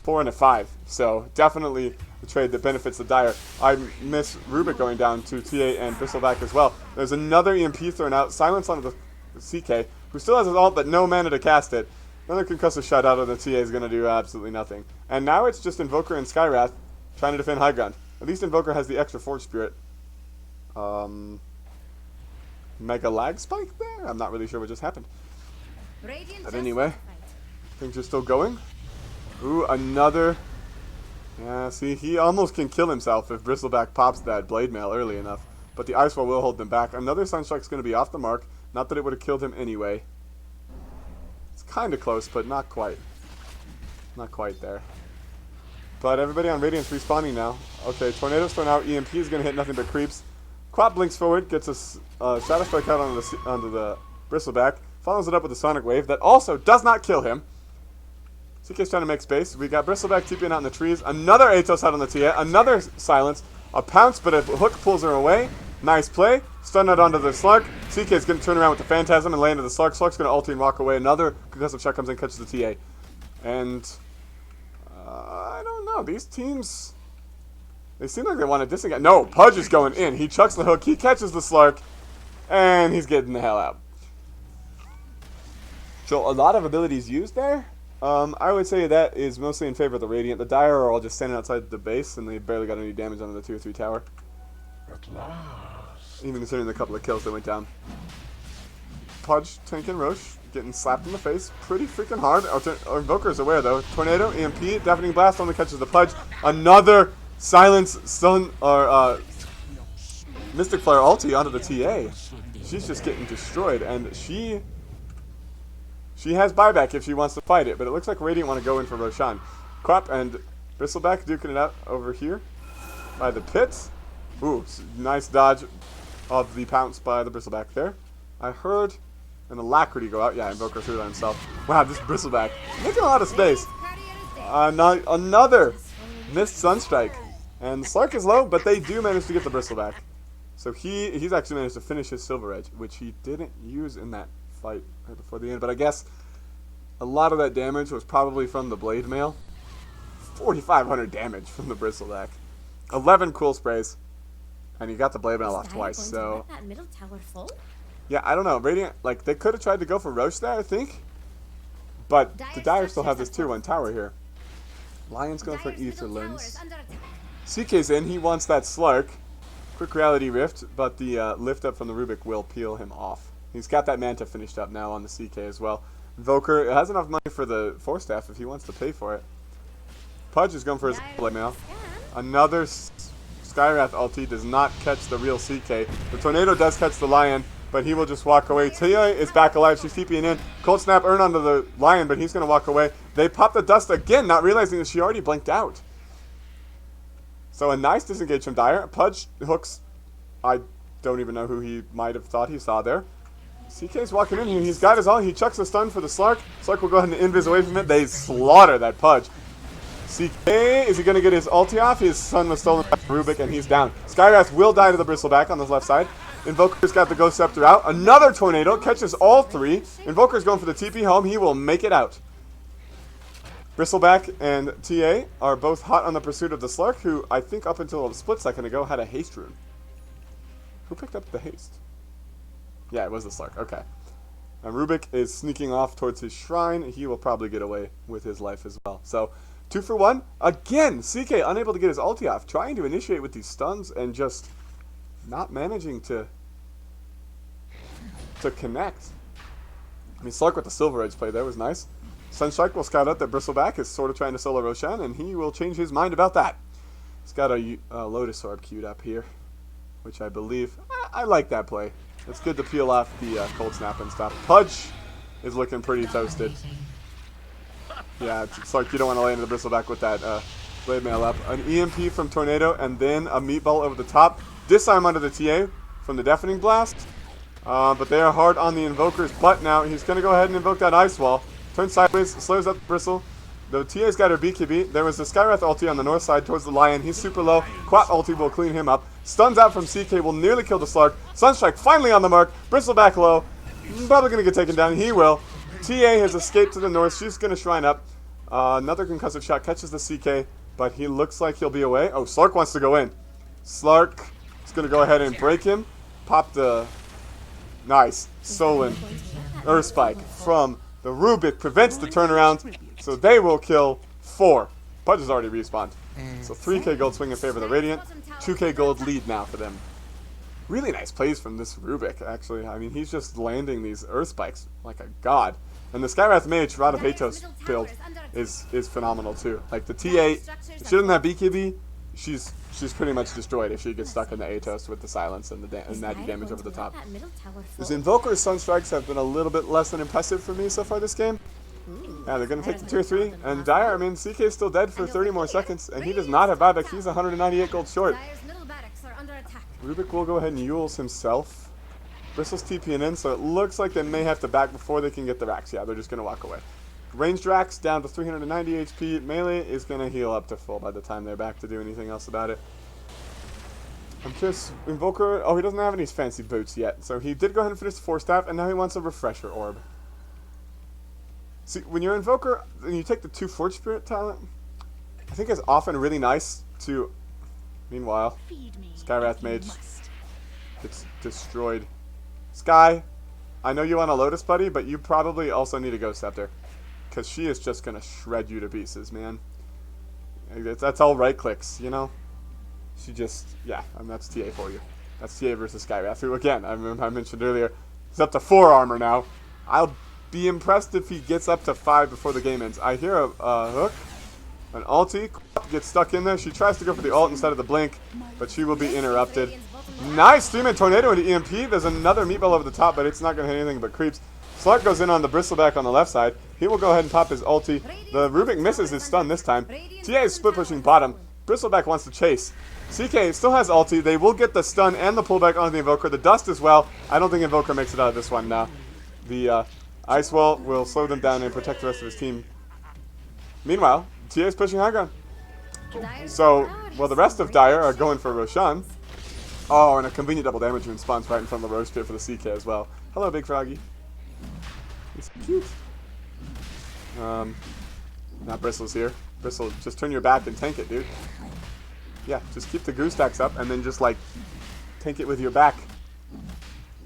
Speaker 1: 4 and a 5. So, definitely the trade that benefits the Dire. I miss Rubik going down to TA and Bristleback as well. There's another EMP thrown out. Silence on the CK, who still has his ult, but no mana to cast it. Another concussive shot out of the TA is going to do absolutely nothing. And now it's just Invoker and Skywrath trying to defend high ground. At least Invoker has the extra Forge Spirit. Mega lag spike there? I'm not really sure what just happened. But anyway, things are still going. Ooh, another. Yeah, see, he almost can kill himself if Bristleback pops that Blade Mail early enough. But the Ice Wall will hold them back. Another Sunstrike's going to be off the mark. Not that it would have killed him anyway. Kind of close, but not quite. Not quite there. But everybody on Radiant's respawning now. Okay, Tornado's thrown out. EMP is going to hit nothing but creeps. Quap blinks forward, gets a Shadow Strike out onto the Bristleback. Follows it up with a Sonic Wave that also does not kill him. CK's trying to make space. We got Bristleback TPing out in the trees. Another Atos out on the TA. Another Silence. A Pounce, but a Hook pulls her away. Nice play. Stun out onto the Slark. CK's going to turn around with the Phantasm and land into the Slark. Slark's going to ulti and walk away. Another concussive shot comes in, catches the TA. And I don't know. These teams, they seem like they want to disengage. No, Pudge is going in. He chucks the hook. He catches the Slark. And he's getting the hell out. So a lot of abilities used there. I would say that is mostly in favor of the Radiant. The Dire are all just standing outside the base, and they barely got any damage on the tier 3 tower.
Speaker 3: At last.
Speaker 1: Even considering the couple of kills that went down. Pudge, Tank, and Roche getting slapped in the face pretty freaking hard. Invoker's aware, though. Tornado, EMP, Deafening Blast only catches the Pudge. Another Silence, Stun, or Mystic Flare ulti onto the TA. she's just getting destroyed, and she has buyback if she wants to fight it, but it looks like Radiant want to go in for Roshan. Quap and Bristleback duking it out over here by the pits. Ooh, nice dodge of the pounce by the Bristleback there. I heard an Alacrity go out. Yeah, Invoker threw that himself. Wow, this Bristleback making a lot of space. Another missed Sunstrike. And Slark is low, but they do manage to get the Bristleback. So he's actually managed to finish his Silver Edge, which he didn't use in that fight right before the end. But I guess a lot of that damage was probably from the Blade Mail. 4,500 damage from the Bristleback. 11 cool sprays. And he got the Blade Mail off twice, so...
Speaker 5: That middle tower full?
Speaker 1: Yeah, I don't know. Radiant, like, they could have tried to go for Roche there, I think. But the Dire still have this tier 1 tower here. Lion's going for Ether Lens. CK's in. He wants that Slark. Quick Reality Rift, but the lift up from the Rubik will peel him off. He's got that Manta finished up now on the CK as well. Invoker has enough money for the Force Staff if he wants to pay for it. Pudge is going for his Blade Mail. Another Skywrath ulti does not catch the real CK. The Tornado does catch the Lion, but he will just walk away. Tia is back alive. She's TPing in. Cold Snap earn onto the Lion, but he's going to walk away. They pop the dust again, not realizing that she already blinked out. So a nice disengage from Dire. Pudge hooks. I don't even know who he might have thought he saw there. CK's walking in here. He's got his all. He chucks a stun for the Slark. Slark will go ahead and invis away from it. They slaughter that Pudge. CK, is he going to get his ulti off? His stun was stolen by Rubik, and he's down. Skywrath will die to the Bristleback on the left side. Invoker's got the Ghost Scepter out. Another Tornado catches all three. Invoker's going for the TP home. He will make it out. Bristleback and TA are both hot on the pursuit of the Slark, who I think up until a split second ago had a haste rune. Who picked up the haste? Yeah, it was the Slark. Okay. And Rubik is sneaking off towards his shrine. He will probably get away with his life as well. So, 2 for 1. Again, CK unable to get his ulti off. Trying to initiate with these stuns and just not managing to connect. I mean, Slark with the Silver Edge play there was nice. Sunstrike will scout out that Bristleback is sort of trying to solo Roshan, and he will change his mind about that. He's got a Lotus Orb queued up here, which I believe... I like that play. It's good to peel off the Cold Snap and stuff. Pudge is looking pretty toasted. Yeah, it's like you don't want to lay into the Bristleback with that Blade Mail up. An EMP from Tornado, and then a Meatball over the top. Disarm under the TA from the Deafening Blast. But they are hard on the Invoker's butt now. He's going to go ahead and invoke that Ice Wall. Turns sideways, slurs up the Bristle. The TA's got her BKB. There was the Skywrath ulti on the north side towards the Lion. He's super low. Quap ulti will clean him up. Stuns out from CK will nearly kill the Slark. Sunstrike finally on the mark. Bristleback low. Probably going to get taken down. He will. TA has escaped to the north. She's going to shrine up. Another concussive shot catches the CK, but he looks like he'll be away. Oh, Slark wants to go in. Slark is going to go ahead and break him. Pop the... Nice. Solon. Earth Spike from... The Rubik prevents the turnaround, so they will kill 4. Pudge has already respawned. So 3k gold swing in favor of the Radiant. 2k gold lead now for them. Really nice plays from this Rubik, actually. I mean, he's just landing these Earth Spikes like a god. And the Skywrath Mage, Rod of Atos build is phenomenal too. Like the TA, if she doesn't have BKB, she's pretty much destroyed if she gets stuck in the Atos with the silence and the natty damage over the top. His Invoker's Sunstrikes have been a little bit less than impressive for me so far this game. Yeah, they're going to take the tier 3. And Dire, I mean, CK is still dead for 30 more seconds, and he does not have buyback. He's 198 gold short. Rubik will go ahead and Yules himself. Bristle's TPing in, so it looks like they may have to back before they can get the racks. Yeah, they're just going to walk away. Ranged racks down to 390 HP. Melee is going to heal up to full by the time they're back to do anything else about it. I'm curious, Invoker, oh, he doesn't have any fancy boots yet. So he did go ahead and finish the Force Staff, and now he wants a Refresher Orb. See, when you're Invoker, and you take the 2 Forge Spirit talent, I think it's often really nice to... Meanwhile, Skywrath Mage gets destroyed. Sky, I know you want a Lotus Buddy, but you probably also need a Ghost Scepter. Because she is just going to shred you to pieces, man. That's all right clicks, you know? She just, yeah, I mean, that's TA for you. That's TA versus Skywrath, who, again, I mentioned earlier, he's up to 4 armor now. I'll be impressed if he gets up to 5 before the game ends. I hear a hook. An ulti gets stuck in there. She tries to go for the ult instead of the blink, but she will be interrupted. Nice 3-man tornado into EMP. There's another meatball over the top, but it's not going to hit anything but creeps. Slark goes in on the bristleback on the left side. He will go ahead and pop his ulti. The Rubik misses his stun this time. TA is split pushing bottom. Bristleback wants to chase. CK still has ulti. They will get the stun and the pullback onto the Invoker. The dust as well. I don't think Invoker makes it out of this one now. The Ice Wall will slow them down and protect the rest of his team. Meanwhile, TA is pushing high ground. So, well, the rest of Dire are going for Roshan. Oh, and a convenient double damage rune spawns right in front of the Roche Pit for the CK as well. Hello, Big Froggy. He's cute. Now Bristle's here. Bristle, just turn your back and tank it, dude. Yeah, just keep the goose stacks up and then just like tank it with your back.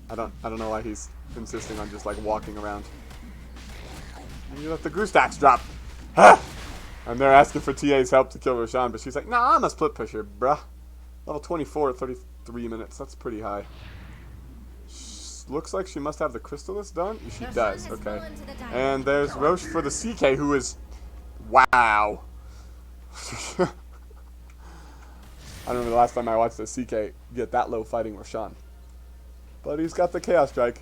Speaker 1: I don't know why he's insisting on just like walking around. And you let the goose stacks drop. Ha! And they're asking for TA's help to kill Roshan, but she's like, nah, I'm a split pusher, bruh. Level 24 at 33 minutes. That's pretty high. Looks like she must have the Crystallis done. She does, okay. And there's Roche for the CK, who is... Wow. I don't remember the last time I watched the CK get that low fighting Roshan. But he's got the Chaos Strike.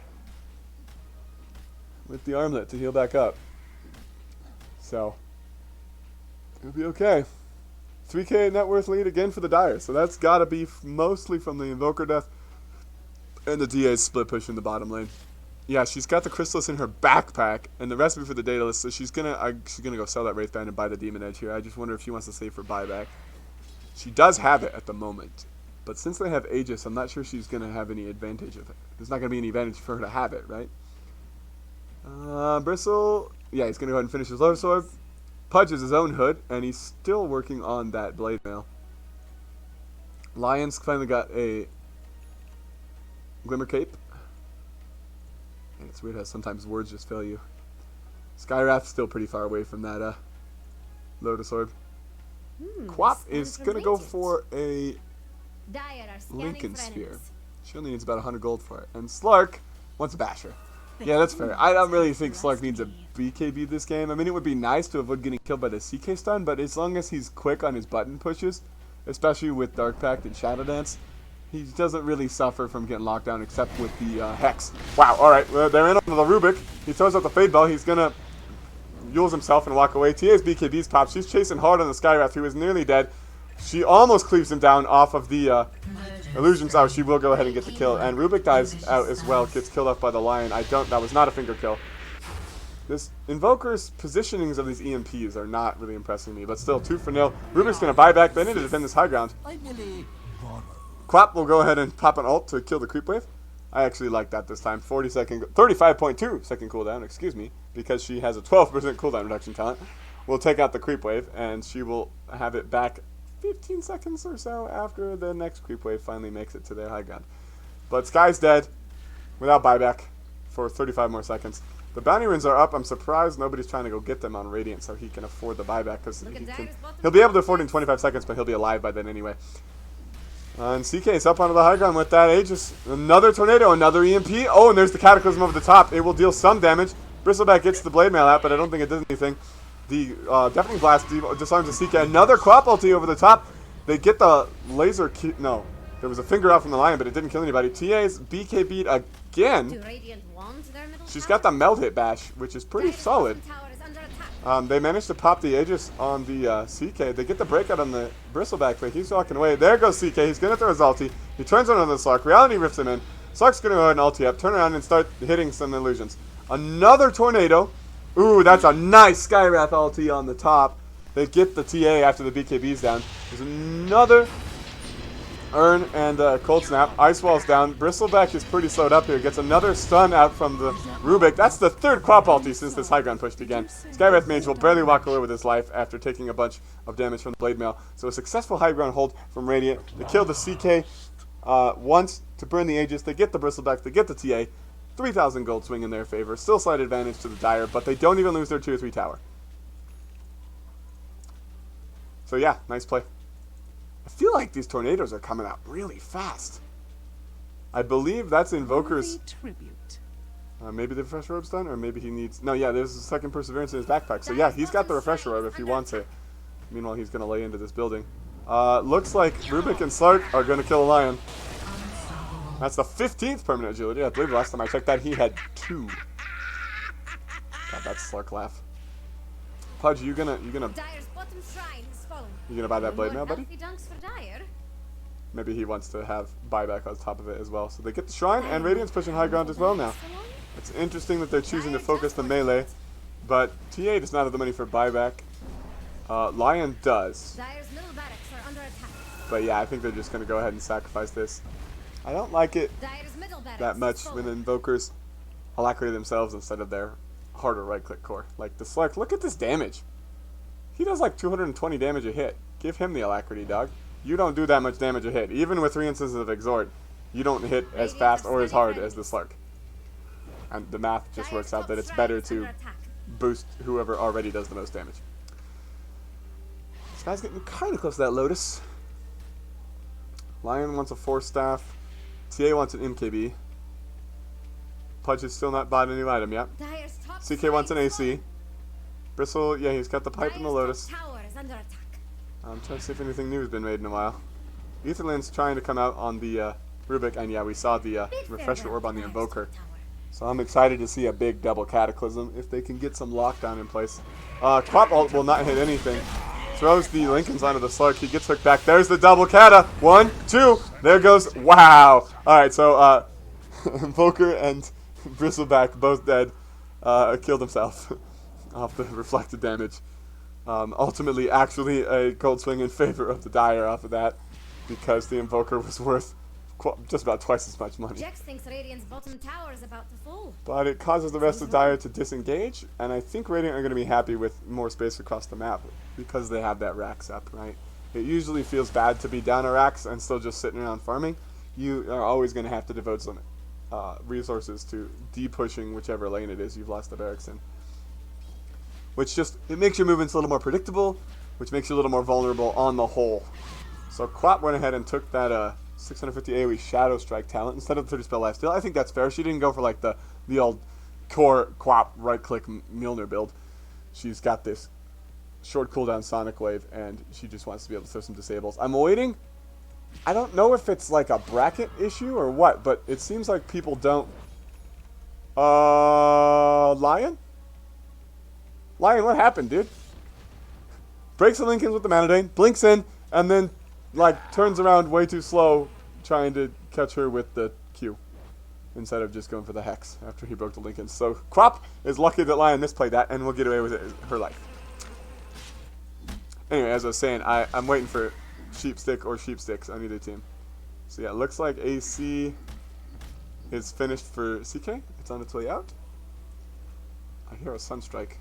Speaker 1: With the armlet to heal back up. So... it'll be okay. 3k net worth lead again for the Dire. So that's got to be mostly from the Invoker death. And the DA's split push in the bottom lane. Yeah, she's got the Crystallis in her backpack. And the recipe for the Daedalus. So she's gonna go sell that Wraith Band and buy the Demon Edge here. I just wonder if she wants to save for buyback. She does have it at the moment. But since they have Aegis, I'm not sure she's going to have any advantage of it. There's not going to be any advantage for her to have it, right? Bristle. Yeah, he's going to go ahead and finish his Lotus Orb. Pudge is his own hood, and he's still working on that Blade Mail. Lions finally got a Glimmer Cape. And it's weird how sometimes words just fail you. Skywrath's still pretty far away from that Lotus Orb. Quap is going to go for a Lincoln Sphere. She only needs about 100 gold for it. And Slark wants a Basher. Yeah, that's fair. I don't really think Slark needs a BKB this game. I mean, it would be nice to avoid getting killed by the CK stun, but as long as he's quick on his button pushes, especially with Dark Pact and Shadow Dance, he doesn't really suffer from getting locked down except with the Hex. Wow, alright, they're in on the Rubik. He throws out the Fade Bell. He's going to Yules himself and walk away. TA's BKB's pop. She's chasing hard on the Skywrath, who is nearly dead. She almost cleaves him down off of the Illusions out. She will go ahead and get the kill. And Rubik dies out as well. Gets killed off by the Lion. That was not a finger kill. This Invoker's positionings of these EMPs are not really impressing me. But still, 2-0. Rubik's going to buy back. They need to defend this high ground. Quap will go ahead and pop an ult to kill the creep wave. I actually like that this time. 35.2 second cooldown, excuse me, because she has a 12% cooldown reduction talent. We'll take out the creep wave, and she will have it back 15 seconds or so after the next creep wave finally makes it to their high ground. But Sky's dead without buyback for 35 more seconds. The bounty runes are up. I'm surprised nobody's trying to go get them on Radiant so he can afford the buyback, because he'll be able to afford it in 25 seconds, but he'll be alive by then anyway. And CK is up onto the high ground with that Aegis. Another tornado, another EMP. Oh, and there's the Cataclysm over the top. It will deal some damage. Bristleback gets the Blade Mail out, but I don't think it does anything. The Deafening Blast disarms the CK. Another Quap ulti over the top. They get the laser... No, there was a finger out from the Lion, but it didn't kill anybody. TA's BK beat again. She's got the Meld Hit Bash, which is pretty solid. They managed to pop the Aegis on the CK. They get the breakout on the Bristleback, but he's walking away. There goes CK. He's going to throw his ulti. He turns on the Slark. Reality rips him in. Slark's going to go ahead and ulti up, turn around, and start hitting some illusions. Another tornado. Ooh, that's a nice Skywrath ulti on the top. They get the TA after the BKB's down. There's another Urn and Cold Snap. Ice Wall's down. Bristleback is pretty slowed up here. Gets another stun out from the Rubik. That's the third Quap ulti since this high ground push began. Skywrath Mage will barely walk away with his life after taking a bunch of damage from the Blade Mail. So a successful high ground hold from Radiant. They kill the CK once to burn the Aegis. They get the Bristleback. They get the TA. 3,000 gold swing in their favor. Still slight advantage to the Dire, but they don't even lose their 2 or 3 tower. So yeah, nice play. I feel like these tornadoes are coming out really fast. I believe that's Invoker's... maybe the Refresher Orb's done, or maybe he needs... No, yeah, there's a second Perseverance in his backpack. So yeah, he's got the Refresher Orb if he wants it. Meanwhile, he's going to lay into this building. Looks like Rubik and Slark are going to kill a lion. That's the 15th permanent agility. I believe last time I checked that he had 2. God, that's Slark laugh. Pudge, you gonna
Speaker 5: Dyer's bottom shrine has fallen.
Speaker 1: you gonna buy that blade
Speaker 5: More
Speaker 1: now, buddy?
Speaker 5: healthy dunks for Dyer.
Speaker 1: Maybe he wants to have buyback on top of it as well. So they get the shrine, and Radiant's pushing high ground as well now. It's interesting that they're choosing to focus the melee, but TA does not have the money for buyback. Lion does.
Speaker 5: Dyer's middle barracks are under attack.
Speaker 1: But yeah, I think they're just going to go ahead and sacrifice this. I don't like it
Speaker 5: Dyer's middle barracks
Speaker 1: that much
Speaker 5: has
Speaker 1: when
Speaker 5: fallen.
Speaker 1: invokers alacrity themselves instead of their harder right-click core. Like the Slark, look at this damage. He does like 220 damage a hit. Give him the alacrity, dog. You don't do that much damage a hit. Even with 3 instances of Exhort, you don't hit as fast or as hard as the Slark. And the math just
Speaker 5: Dyer's
Speaker 1: works out
Speaker 5: top
Speaker 1: that it's
Speaker 5: shrine
Speaker 1: better
Speaker 5: is
Speaker 1: to
Speaker 5: under attack.
Speaker 1: boost whoever already does the most damage. This guy's getting kind of close to that Lotus. Lion wants a 4-staff. TA wants an MKB. Pudge is still not bought a new item yet.
Speaker 5: Dyer's top
Speaker 1: CK wants an
Speaker 5: shrine is
Speaker 1: AC.
Speaker 5: fallen.
Speaker 1: Bristle, yeah, he's got the pipe and the
Speaker 5: Dyer's
Speaker 1: Lotus.
Speaker 5: top tower is under attack.
Speaker 1: I'm trying to see if anything new has been made in a while. Etherland's trying to come out on the Rubik, and yeah, we saw the
Speaker 5: Big
Speaker 1: refresher
Speaker 5: farewell
Speaker 1: orb on the
Speaker 5: to Dyer's
Speaker 1: Invoker.
Speaker 5: top tower.
Speaker 1: So I'm excited to see a big double Cataclysm if they can get some lockdown in place. Quap ult will not hit anything. Throws the Lincolns onto the Slark. He gets hooked back. There's the double Cata. 1, 2. There goes. Wow. All right, so Invoker and Bristleback both dead. Killed himself off the reflected damage. Ultimately, actually, a cold swing in favor of the Dyer off of that because the Invoker was worth just about twice as much money.
Speaker 5: Jax thinks Radiant's bottom tower is about to fall.
Speaker 1: But it causes the rest of Dyer to disengage, and I think Radiant are going to be happy with more space across the map because they have that Rax up, right? It usually feels bad to be down a Rax and still just sitting around farming. You are always going to have to devote some resources to de-pushing whichever lane it is you've lost the barracks in. Which just, it makes your movements a little more predictable, which makes you a little more vulnerable on the whole. So Quap went ahead and took that 650 AoE Shadow Strike talent instead of the 30 spell lifesteal. I think that's fair. She didn't go for like the old core Quap right-click Mjolnir build. She's got this short cooldown Sonic Wave, and she just wants to be able to throw some disables. I'm waiting. I don't know if it's like a bracket issue or what, but it seems like people don't... Lion? Lion, what happened, dude? Breaks the Lincolns with the Manadane, blinks in, and then, like, turns around way too slow, trying to catch her with the Q, instead of just going for the Hex after he broke the Lincolns. So, Crop is lucky that Lion misplayed that, and will get away with it her life. Anyway, as I was saying, I'm waiting for Sheepstick or Sheepsticks on either team. So, yeah, it looks like AC is finished for CK. It's on its way out. I hear a Sunstrike.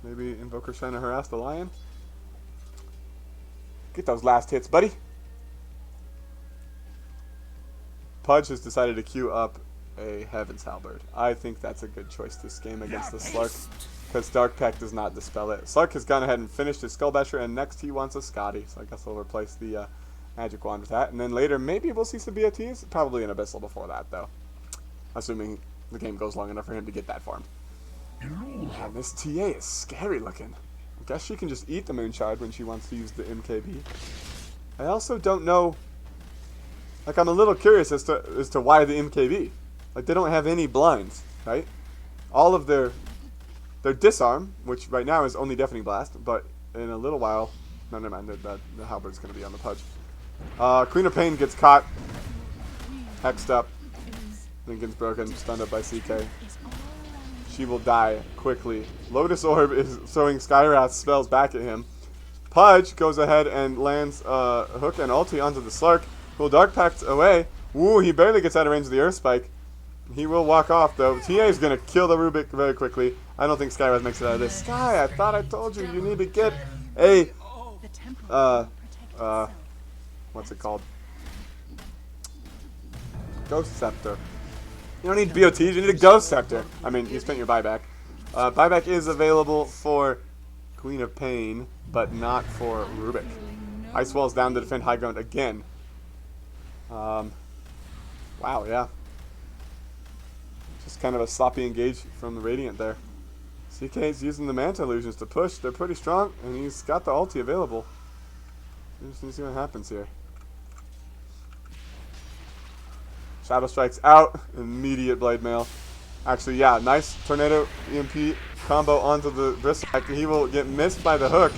Speaker 1: Maybe Invoker's trying to harass the Lion. Get those last hits, buddy. Pudge has decided to queue up a Heaven's Halberd. I think that's a good choice this game against the Slark, because Dark Pact does not dispel it. Slark has gone ahead and finished his Skullbasher, and next he wants a Scotty, so I guess he'll replace the Magic Wand with that. And then later, maybe we'll see some BOTs. Probably an Abyssal before that, though. Assuming the game goes long enough for him to get that farmed. And this TA is scary looking. I guess she can just eat the Moonshard when she wants to use the MKB. I also don't know... Like, I'm a little curious as to why the MKB. Like, they don't have any blinds, right? All of their disarm, which right now is only Deafening Blast, but in a little while... No, never mind, the Halberd's going to be on the Pudge. Queen of Pain gets caught. Hexed up. Lincoln's broken, stunned up by CK. She will die quickly. Lotus Orb is throwing Skywrath spells back at him. Pudge goes ahead and lands a hook and ulti onto the Slark. Will Dark Pact away. Woo, he barely gets out of range of the Earth Spike. He will walk off, though. TA is going to kill the Rubik very quickly. I don't think Skywrath makes it out of this. Sky, I thought I told you, you need to get a... what's it called? Ghost Scepter. You don't need BOTs, you need a Ghost Scepter. I mean, you spent your buyback. Buyback is available for Queen of Pain, but not for Rubik. Ice Wall's down to defend high ground again. Wow, yeah. Just kind of a sloppy engage from the Radiant there. CK's using the Manta Illusions to push. They're pretty strong, and he's got the ulti available. Interesting to see what happens here. Shadow Strike's out. Immediate Blade Mail. Actually, yeah, nice Tornado EMP combo onto the Bristleback. He will get missed by the hook.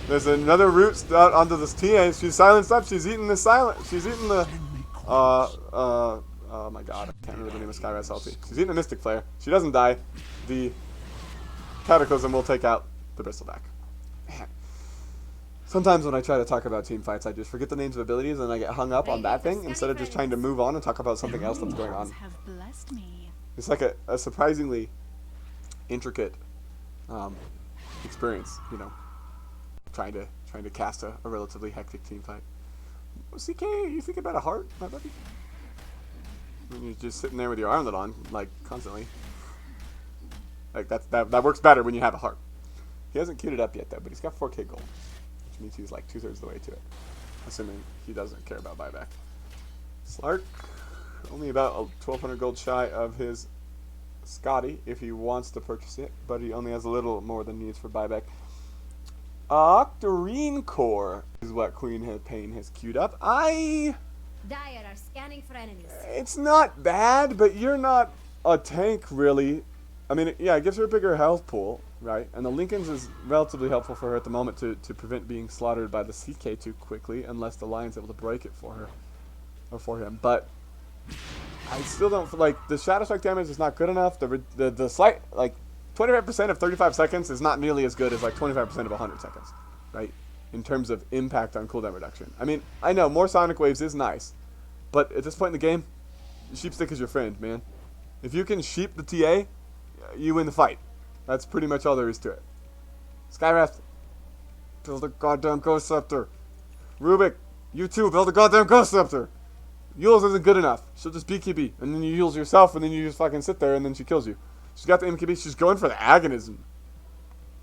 Speaker 1: There's another root out onto this TA. She's silenced up. She's eating the silent. She's eating the. Oh my god, I can't remember the name of Skyrat's ulti. She's eating a Mystic Flare. She doesn't die. The Cataclysm will take out the Bristleback. Man. Sometimes when I try to talk about team fights, I just forget the names of abilities and I get hung up on that thing instead of just trying to move on and talk about something else that's going on.
Speaker 2: Have blessed me.
Speaker 1: It's like a surprisingly intricate experience, you know, trying to cast a relatively hectic team fight. CK, you thinking about a heart, my buddy? When you're just sitting there with your armlet on, like, constantly. Like, that works better when you have a heart. He hasn't queued it up yet, though, but he's got 4K gold, which means he's like 2/3 of the way to it. Assuming he doesn't care about buyback. Slark, only about 1,200 gold shy of his Scotty, if he wants to purchase it, but he only has a little more than he needs for buyback. Octarine Core is what Queen Pain has queued up.
Speaker 5: Dire are scanning for enemies.
Speaker 1: It's not bad, but you're not a tank, really. I mean, yeah, it gives her a bigger health pool, right? And the Lincoln's is relatively helpful for her at the moment to prevent being slaughtered by the CK too quickly, unless the Lion's able to break it for her, or for him. But I still don't feel like the Shadow Strike damage is not good enough. The slight, like, 25% of 35 seconds is not nearly as good as, like, 25% of 100 seconds, right? In terms of impact on cooldown reduction. I mean, I know more Sonic Waves is nice, but at this point in the game, Sheepstick is your friend, man. If you can sheep the TA, you win the fight. That's pretty much all there is to it. Skywrath, build a goddamn Ghost Scepter. Rubik, you too, build a goddamn Ghost Scepter. Yules isn't good enough. She'll just BKB, and then you Yules yourself, and then you just fucking sit there, and then she kills you. She's got the MKB. She's going for the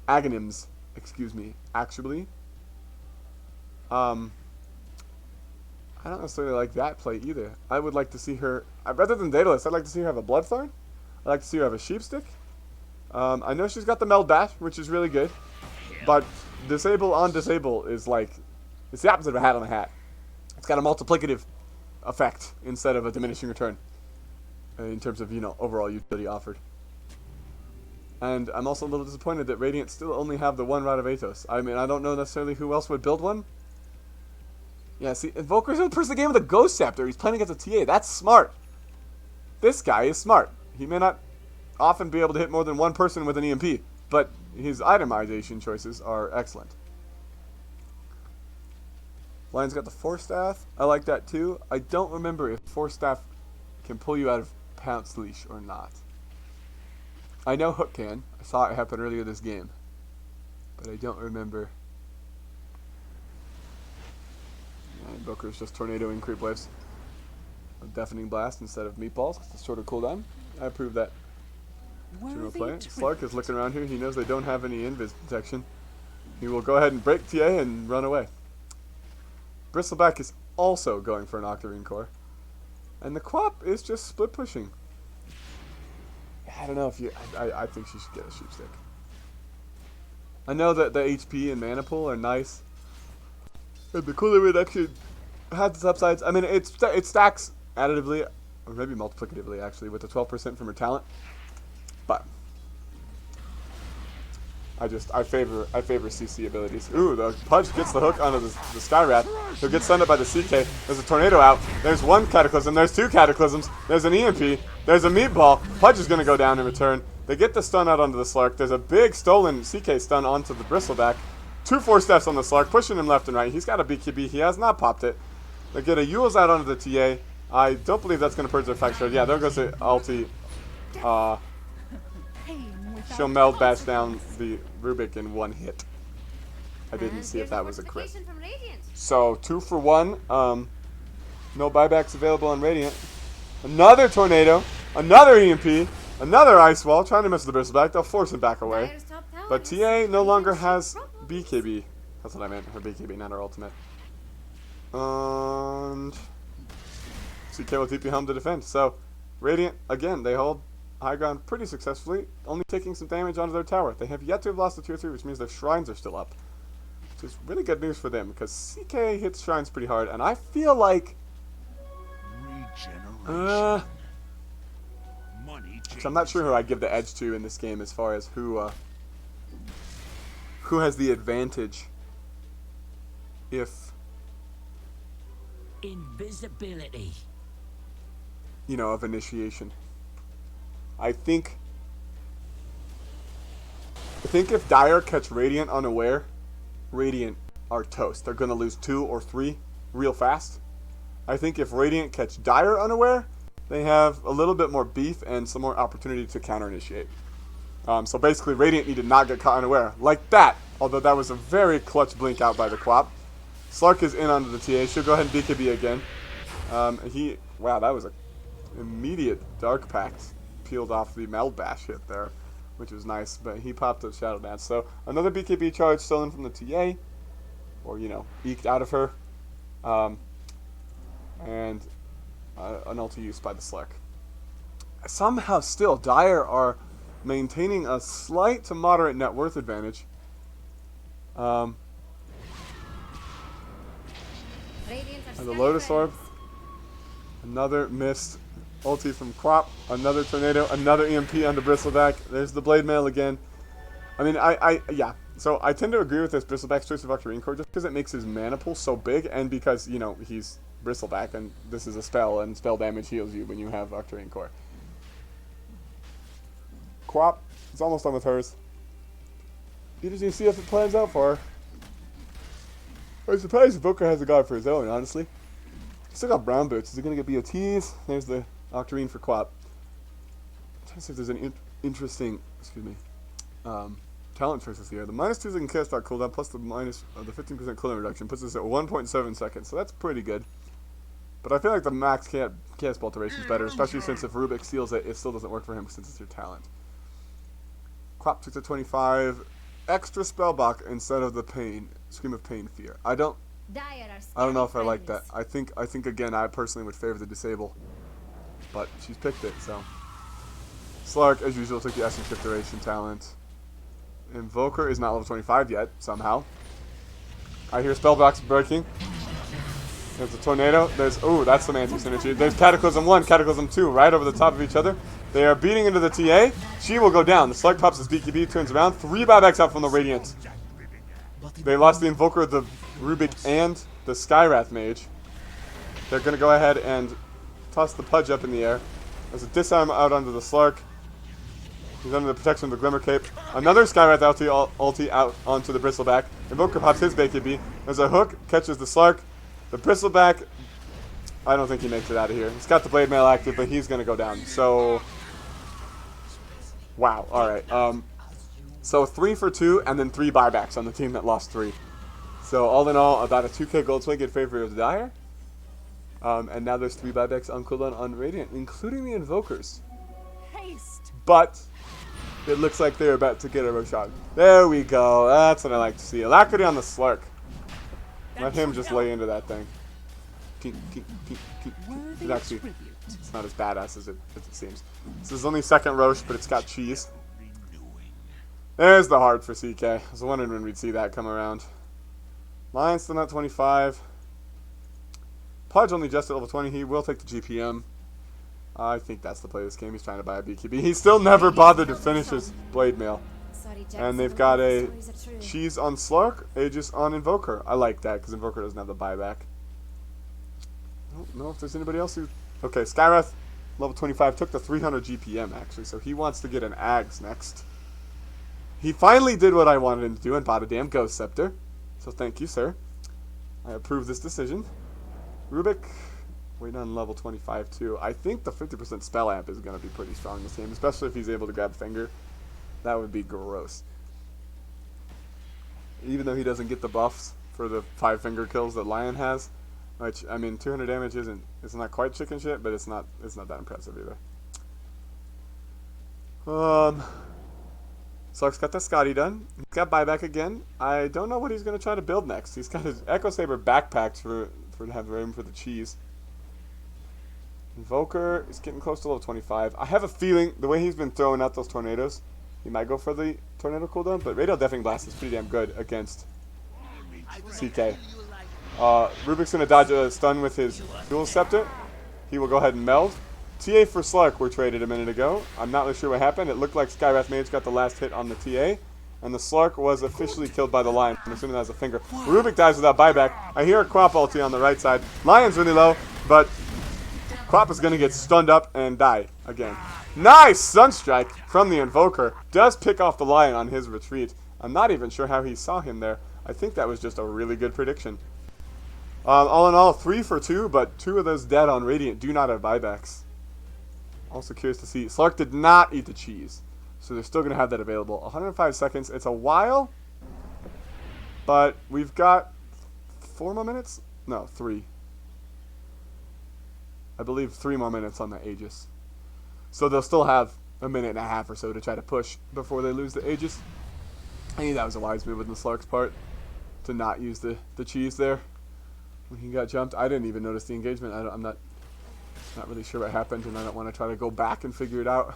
Speaker 1: Agonyms, excuse me, actually. I don't necessarily like that play either. I would like to see her, rather than Daedalus, I'd like to see her have a Bloodthorn. I'd like to see her have a Sheepstick. I know she's got the Meld Dash, which is really good. But Disable on Disable is like, it's the opposite of a hat on a hat. It's got a multiplicative effect instead of a diminishing return. In terms of, you know, overall utility offered. And I'm also a little disappointed that Radiant still only have the one Rod of Athos. I mean, I don't know necessarily who else would build one. Yeah, see, Invoker's going to push the game with a Ghost Scepter. He's playing against a TA. That's smart. This guy is smart. He may not often be able to hit more than one person with an EMP, but his itemization choices are excellent. Lion's got the Force Staff. I like that too. I don't remember if Force Staff can pull you out of Pounce Leash or not. I know Hook can. I saw it happen earlier this game. But I don't remember. And Booker's just tornadoing creep waves. A Deafening Blast instead of Meatballs. It's a shorter cooldown. I approve that. General play. Slark is looking around here. He knows they don't have any invis protection. He will go ahead and break TA and run away. Bristleback is also going for an Octarine Core. And the Quap is just split pushing. I don't know if you... I think she should get a Sheepstick. I know that the HP and mana pool are nice. And the cooler reduction has its upsides. I mean, it stacks additively, or maybe multiplicatively actually, with the 12% from her talent. But I favor CC abilities. Ooh, the Pudge gets the hook onto the Skywrath. He'll get stunned up by the CK. There's a Tornado out. There's one Cataclysm. There's two Cataclysms. There's an EMP. There's a Meatball. Pudge is going to go down in return. They get the stun out onto the Slark. There's a big stolen CK stun onto the Bristleback. 2 Force Staffs on the Slark, pushing him left and right. He's got a BKB. He has not popped it. They get a Yules out onto the TA. I don't believe that's going to purge their effect shard. Yeah, there goes the ulti. She'll Meld Bash down the Rubik in one hit. I didn't see if that was a crit. So 2 for 1. No buybacks available on Radiant. Another Tornado. Another EMP. Another Ice Wall. Trying to miss the Bristleback. They'll force him back away. But TA no longer has BKB. That's what I meant. Her BKB, not her ultimate. And CK will TP home to defend. So Radiant, again, they hold high ground pretty successfully, only taking some damage onto their tower. They have yet to have lost the tier 3, which means their shrines are still up. Which is really good news for them, because CK hits shrines pretty hard, and I feel like...
Speaker 3: Regeneration. Money
Speaker 1: so I'm not sure who I give the edge to in this game as far as who has the advantage if,
Speaker 4: Invisibility.
Speaker 1: you know, of initiation. I think if Dire catch Radiant unaware, Radiant are toast. They're going to lose 2 or 3 real fast. I think if Radiant catch Dire unaware, they have a little bit more beef and some more opportunity to counter-initiate. So basically, Radiant need to not get caught unaware. Like that! Although that was a very clutch blink out by the Quap. Slark is in onto the TA. She'll go ahead and BKB again. Wow, that was an immediate Dark Pact. Peeled off the Meld Bash hit there, which was nice, but he popped a Shadow Dance. So another BKB charge stolen from the TA, or, you know, eked out of her. And an ulti use by the Slark. Somehow still, Dire are maintaining a slight to moderate net worth advantage.
Speaker 5: Radiant are
Speaker 1: The Lotus Orb.
Speaker 5: friends.
Speaker 1: Another missed ulti from Quap. Another tornado. Another EMP on the Bristleback. There's the Blade Mail again. I mean, yeah. So I tend to agree with this Bristleback's choice of Octarine Core just because it makes his mana pool so big, and because, you know, he's Bristleback, and this is a spell, and spell damage heals you when you have Octarine Core. Quap is almost done with hers. You just need to see if it plans out for her. I'm surprised Invoker has a god for his own, honestly. Still got brown boots. Is he going to get BOTs? There's the Octarine for Quap. I'm trying to see if there's any interesting, talent choices here. The -2 second cast out cooldown plus the the 15% cooldown reduction puts us at 1.7 seconds, so that's pretty good. But I feel like the max cast ball duration is better, especially since if Rubik steals it, it still doesn't work for him since it's your talent. Quap took to 25. Extra spellbox instead of the pain. Scream of Pain Fear. I don't know if I like that. I think again I personally would favor the disable. But she's picked it, so. Slark, as usual, took the Essence Shift Duration talent. Invoker is not level 25 yet, somehow. I hear spellbox breaking. There's a tornado. There's that's some anti-synergy. There's Cataclysm 1, Cataclysm 2, right over the top of each other. They are beating into the TA. She will go down. The Slug pops his BKB, turns around. 3 buybacks out from the Radiant. They lost the Invoker, the Rubik, and the Skywrath Mage. They're going to go ahead and toss the Pudge up in the air. There's a disarm out onto the Slark. He's under the protection of the Glimmer Cape. Another Skywrath ulti out onto the Bristleback. Invoker pops his BKB. There's a hook, catches the Slark. The Bristleback, I don't think he makes it out of here. He's got the Blade Mail active, but he's going to go down. So, wow. All right. So 3 for 2, and then 3 buybacks on the team that lost 3. So all in all, about a 2k gold swing in favor of Dire. And now there's 3 buybacks on cooldown on Radiant, including the Invokers.
Speaker 2: Haste.
Speaker 1: But it looks like they're about to get a Roshan. There we go. That's what I like to see. Alacrity on the Slark. Let him just lay into that thing.
Speaker 2: Worthy
Speaker 1: Actually,
Speaker 2: tribute.
Speaker 1: it's not as badass as it seems. This is only second Roche, but it's got cheese. There's the heart for CK. I was wondering when we'd see that come around. Lion's still not 25. Pudge only just at level 20. He will take the GPM. I think that's the play of this game. He's trying to buy a BKB. He still never bothered to finish his Blade Mail. And they've got a cheese on Slark, Aegis on Invoker. I like that because Invoker doesn't have the buyback. I don't know if there's anybody else who... Okay, Skywrath, level 25, took the 300 GPM actually, so he wants to get an Ags next. He finally did what I wanted him to do and bought a damn Ghost Scepter. So thank you, sir. I approve this decision. Rubik, waiting on level 25 too. I think the 50% spell amp is going to be pretty strong this game, especially if he's able to grab Finger. That would be gross. Even though he doesn't get the buffs for the 5 finger kills that Lion has, which I mean, 200 damage it's not quite chicken shit, but it's not that impressive either. Slark's got the Scotty done. He's got buyback again. I don't know what he's gonna try to build next. He's got his Echo Saber backpacks for to have room for the cheese. Invoker is getting close to level 25. I have a feeling, the way he's been throwing out those tornadoes, he might go for the tornado cooldown, but Radial Deafening Blast is pretty damn good against CK. Rubik's going to dodge a stun with his Dual Scepter. He will go ahead and meld. TA for Slark were traded a minute ago. I'm not really sure what happened. It looked like Skywrath Mage got the last hit on the TA, and the Slark was officially killed by the Lion. I'm assuming that was a finger. Rubik dies without buyback. I hear a Quap ulti on the right side. Lion's really low, but Quap is going to get stunned up and die again. Nice Sunstrike from the Invoker. Does pick off the Lion on his retreat. I'm not even sure how he saw him there. I think that was just a really good prediction. All in all, 3 for 2, but 2 of those dead on Radiant do not have buybacks. Also curious to see. Slark did not eat the cheese, so they're still going to have that available. 105 seconds. It's a while, but we've got 4 more minutes? No, 3. I believe 3 more minutes on the Aegis. So they'll still have a minute and a half or so to try to push before they lose the Aegis. I think that was a wise move on the Slark's part to not use the cheese there when he got jumped. I didn't even notice the engagement. I'm not really sure what happened, and I don't want to try to go back and figure it out.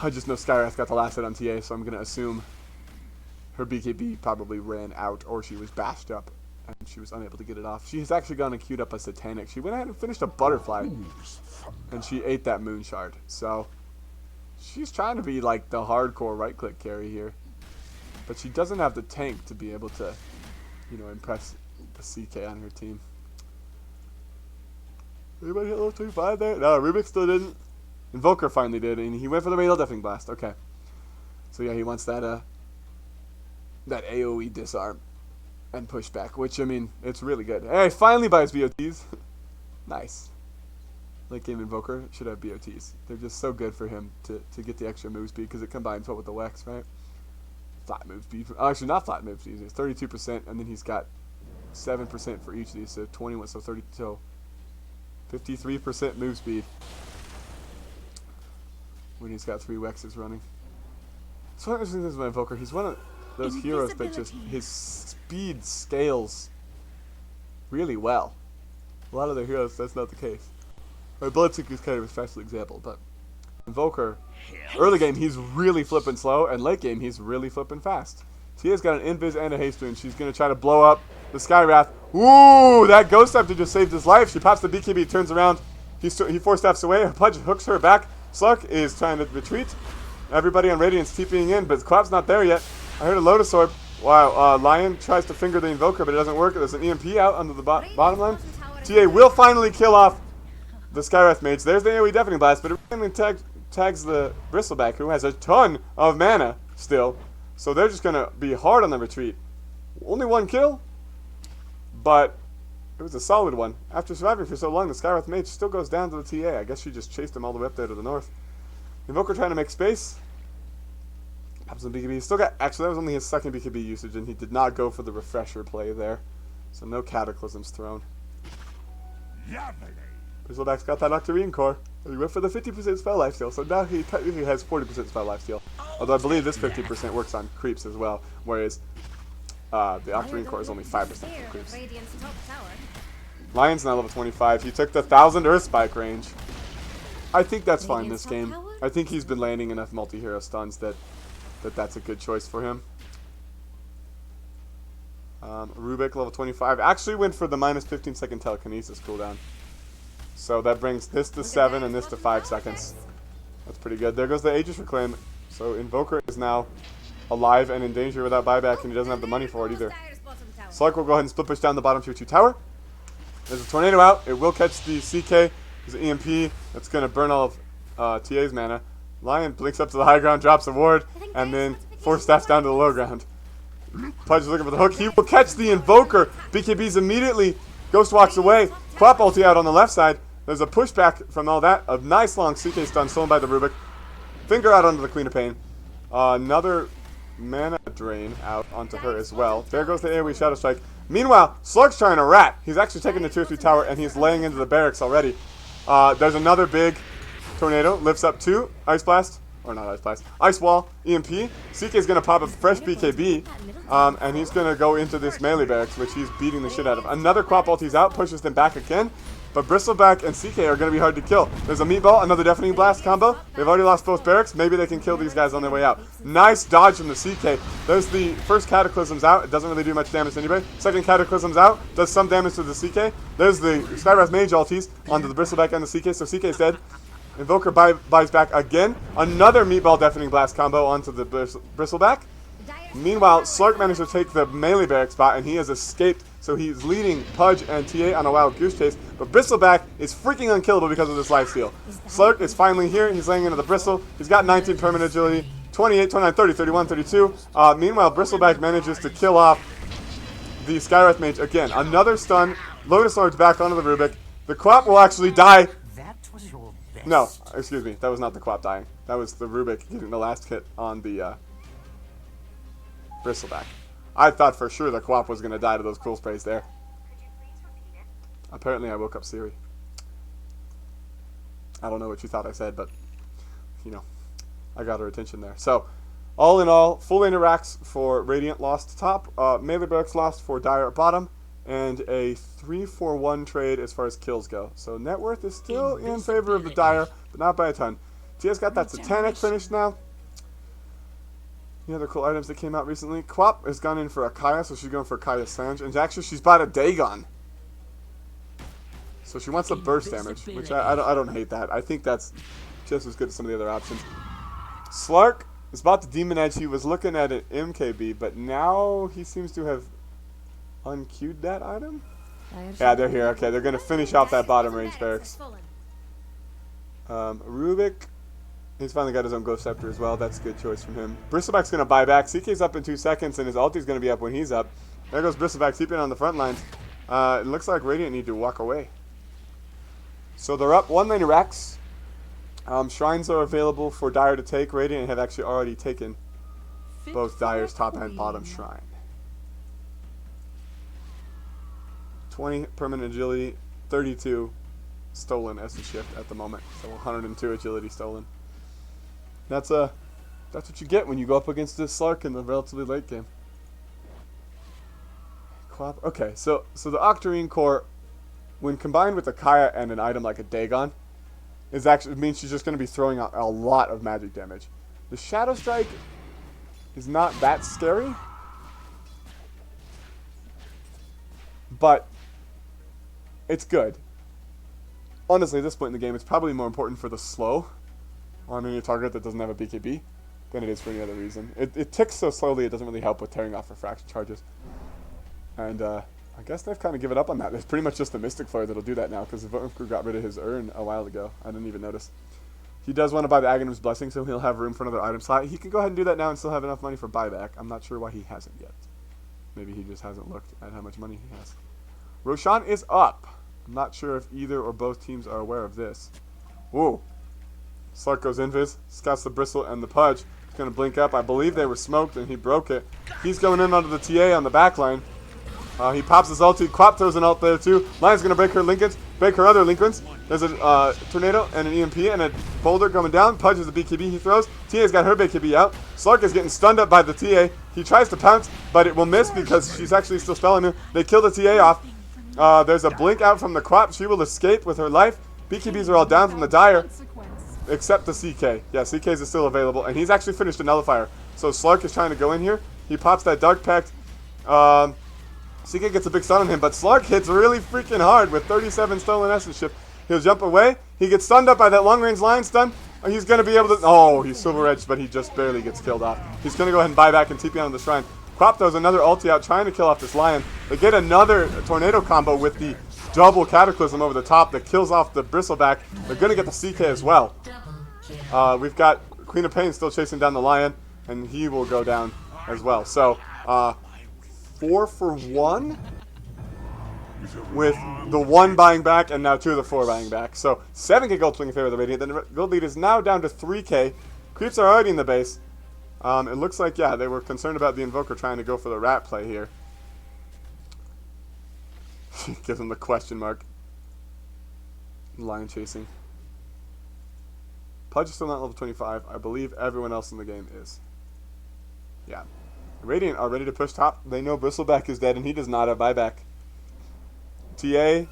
Speaker 1: I just know Skywrath got the last hit on TA, so I'm going to assume her BKB probably ran out, or she was bashed up and she was unable to get it off. She has actually gone and queued up a Satanic. She went ahead and finished a Butterfly, and she ate that Moon Shard. So she's trying to be like the hardcore right-click carry here, but she doesn't have the tank to be able to, you know, impress the CK on her team. Anybody hit level 25 there? No, Rubik still didn't. Invoker finally did, and he went for the Radial Deafening Blast. Okay. So yeah, he wants that that AoE disarm and pushback, which, I mean, it's really good. Hey, finally buys BOTs. Nice. Late game Invoker should have BOTs. They're just so good for him to get the extra move speed, because it combines what with the Wex, right? Flat move speed. Actually, not flat move speed. It's 32%, and then he's got 7% for each of these, so 21, so 30, so 53% move speed when he's got 3 Wexes running. So one interesting thing is my Invoker, he's one of those heroes that just, his speed scales really well. A lot of the heroes, that's not the case. Bloodseeker is kind of a special example, but Invoker, early game, he's really flipping slow, and late game, he's really flipping fast. Tia's got an Invis and a Haste Rune. She's going to try to blow up the Skywrath. Ooh, that Ghost Scepter just saved his life. She pops the BKB, turns around. He 4-steps away. Pudge hooks her back. Slark is trying to retreat. Everybody on Radiant's TPing in, but Quap's not there yet. I heard a Lotus Orb. Wow, Lion tries to finger the Invoker, but it doesn't work. There's an EMP out under the bottom line. TA will finally kill off the Skywrath Mage. There's the AoE Deafening Blast, but it randomly tags the Bristleback, who has a ton of mana still. So they're just going to be hard on the retreat. Only 1 kill, but it was a solid one. After surviving for so long, the Skywrath Mage still goes down to the TA. I guess she just chased him all the way up there to the north. Invoker trying to make space. Pops some BKB. Still got, actually, that was only his 2nd BKB usage, and he did not go for the refresher play there. So no Cataclysms thrown. Bristleback's got that Octarine Core. He went for the 50% spell lifesteal, so now he technically has 40% spell lifesteal. Although I believe this 50% works on creeps as well, whereas the Octarine Core is only 5% for creeps. Lion's now level 25. He took the 1000 Earth Spike range. I think that's fine this game. I think he's been landing enough multi-hero stuns that's a good choice for him. Rubik, level 25, actually went for the minus 15-second telekinesis cooldown. So that brings this to 7 and this to 5 seconds. That's pretty good. There goes the Aegis Reclaim. So Invoker is now alive and in danger without buyback, and he doesn't have the money for it either. Slark will go ahead and split push down the bottom tier 2 tower. There's a tornado out. It will catch the CK. There's an EMP that's going to burn all of TA's mana. Lion blinks up to the high ground, drops a ward, and then 4 steps down to the low ground. Pudge is looking for the hook. He will catch the Invoker. BKB's immediately. Ghost walks away. Quap ulti out on the left side. There's a pushback from all that. A nice long CK stun stolen by the Rubik. Finger out onto the Queen of Pain. Another mana drain out onto her as well. There goes the AoE Shadow Strike. Meanwhile, Slark's trying to rat. He's actually taking the tier 3 tower, and he's laying into the barracks already. There's another big tornado. Lifts up 2. Ice Blast. Or not Ice Blast. Ice Wall. EMP. CK's going to pop a fresh BKB. And he's going to go into this melee barracks, which he's beating the shit out of. Another Quap ulti's out. Pushes them back again. but Bristleback and CK are going to be hard to kill. There's a Meatball, another Deafening Blast combo. They've already lost both barracks. Maybe they can kill these guys on their way out. Nice dodge from the CK. There's the first Cataclysm's out. It doesn't really do much damage to anybody. Second Cataclysm's out. Does some damage to the CK. There's the Skywrath Mage ultis onto the Bristleback and the CK, so CK's dead. Invoker buys back again. Another Meatball Deafening Blast combo onto the Bristleback. Meanwhile, Slark managed to take the melee barrack spot, and he has escaped, so he's leading Pudge and TA on a wild goose chase. But Bristleback is freaking unkillable because of this lifesteal. Slark is finally here. He's laying into the Bristle. He's got 19 permanent agility, 28, 29, 30, 31, 32. Meanwhile, Bristleback manages to kill off the Skywrath Mage again. Another stun. Lotus Lord's back onto the Rubik. The Quap will actually die.
Speaker 4: That was your best.
Speaker 1: No, excuse me. That was not the Quap dying. That was the Rubik getting the last hit on the Bristleback. I thought for sure the Quap was going to die to those cool sprays there. Apparently I woke up Siri. I don't know what you thought I said, but, you know, I got her attention there. So, all in all, full interacts for Radiant lost top, melee barracks lost for Dire at bottom, and a 3-4-1 trade as far as kills go. So net worth is still in favor of the Dire, but not by a ton. Tia's got that Satanic finish now. The other cool items that came out recently. Quap has gone in for a Kaya, so she's going for a Kaya Sange. And actually, she's bought a Dagon. So she wants the burst damage, which I don't hate that. I think that's just as good as some of the other options. Slark is bought the Demon Edge. He was looking at an MKB, but now he seems to have unqueued that item. Yeah, they're here. Okay, they're going to finish off that bottom range barracks. Rubik. He's finally got his own Ghost Scepter as well. That's a good choice from him. Bristleback's going to buy back. CK's up in 2 seconds, and his ulti's going to be up when he's up. There goes Bristleback, keeping on the front lines. It looks like Radiant need to walk away. So they're up 1 lane of Rex. Shrines are available for Dire to take. Radiant have actually already taken both Dire's top and bottom shrine. 20 permanent agility, 32 stolen essence shift at the moment. So 102 agility stolen. That's what you get when you go up against this Slark in the relatively late game. Quap. Okay, so the Octarine Core, when combined with a Kaya and an item like a Dagon, it means she's just going to be throwing out a lot of magic damage. The Shadow Strike is not that scary, but it's good. Honestly, at this point in the game, it's probably more important for the slow on any target that doesn't have a BKB than it is for any other reason. It ticks so slowly, it doesn't really help with tearing off refraction charges. And I guess they've kind of given up on that. It's pretty much just the Mystic Flare that'll do that now, because the Votner got rid of his urn a while ago. I didn't even notice. He does want to buy the Aghanim's Blessing, so he'll have room for another item slot. He can go ahead and do that now and still have enough money for buyback. I'm not sure why he hasn't yet. Maybe he just hasn't looked at how much money he has. Roshan is up. I'm not sure if either or both teams are aware of this. Whoa. Slark goes invis, scouts the Bristle and the Pudge. He's going to blink up. I believe they were smoked and he broke it. He's going in onto the TA on the back line. He pops his ulti. Quap throws an ult there too. Lion's going to break her Lincolns, break her other Lincolns. There's a Tornado and an EMP and a Boulder coming down. Pudge is the BKB he throws. TA's got her BKB out. Slark is getting stunned up by the TA. He tries to pounce, but it will miss because she's actually still spelling him. They kill the TA off. There's a blink out from the Quap. She will escape with her life. BKBs are all down from the Dire, except the CK. Yeah, CK's is still available, and he's actually finished a Nullifier. So Slark is trying to go in here. He pops that Dark Pact. CK gets a big stun on him, but Slark hits really freaking hard with 37 stolen essence shift. He'll jump away. He gets stunned up by that long-range lion stun. He's going to be able to... Oh, he's Silver Edged, but he just barely gets killed off. He's going to go ahead and buy back and TP on the shrine. Quap throws another ulti out, trying to kill off this lion. They get another tornado combo with the double Cataclysm over the top that kills off the Bristleback. They're going to get the CK as well. We've got Queen of Pain still chasing down the lion, and he will go down as well. So, 4 for 1 with the 1 buying back and now 2 of the 4 buying back. So 7k gold swing in favor of the Radiant. The gold lead is now down to 3k. Creeps are already in the base. It looks like, yeah, they were concerned about the Invoker trying to go for the rat play here. Gives him the question mark. Lion chasing. Pudge is still not level 25. I believe everyone else in the game is. Yeah. Radiant are ready to push top. They know Bristleback is dead, and he does not have buyback. TA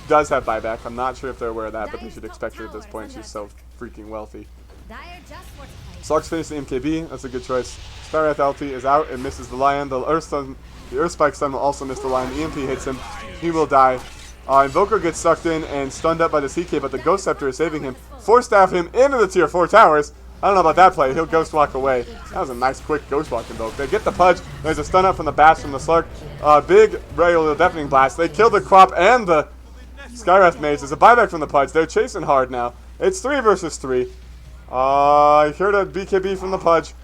Speaker 1: does have buyback. I'm not sure if they're aware of that, but they should expect her at this point. She's so freaking wealthy.
Speaker 5: Dire just fortified.
Speaker 1: Slark's finished the MKB. That's a good choice. Starwrath ulti is out. It misses the Lion. The Earth Spike stun will also miss the Lion. The EMP hits him. He will die. Invoker gets sucked in and stunned up by the CK, but the Ghost Scepter is saving him. Force staff him into the tier 4 towers. I don't know about that play. He'll Ghost Walk away. That was a nice quick Ghost Walk invoke. They get the Pudge. There's a stun up from the Bash from the Slark. Big Rail Deafening Blast. They kill the Crop and the Skywrath Mage. There's a buyback from the Pudge. They're chasing hard now. It's 3 versus 3. I heard a BKB from the Pudge.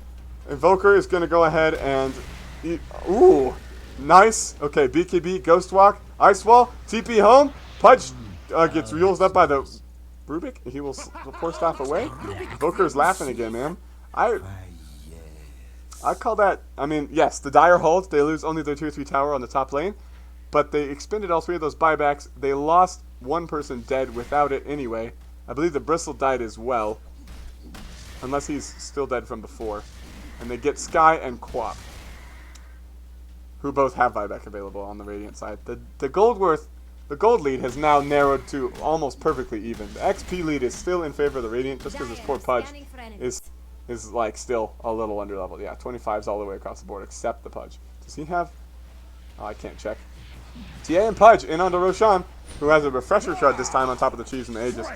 Speaker 1: Invoker is going to go ahead and eat. Ooh, nice. Okay, BKB, Ghost Walk, Ice Wall, TP home. Pudge gets reels up by the Rubik. He will force staff away. Invoker's laughing again, man. I call that. I mean, yes, the Dire holds. They lose only their tier 3 tower on the top lane, but they expended all 3 of those buybacks. They lost one person dead without it anyway. I believe the Bristle died as well, unless he's still dead from before. And they get Sky and Quap, who both have buyback available on the Radiant side. The gold lead has now narrowed to almost perfectly even. The XP lead is still in favor of the Radiant, just because this poor Pudge is like still a little underleveled. Yeah, 25s all the way across the board except the Pudge. Does he have? Oh, I can't check. TA and Pudge in onto Roshan, who has a refresher shard this time on top of the Chiefs and the Aegis.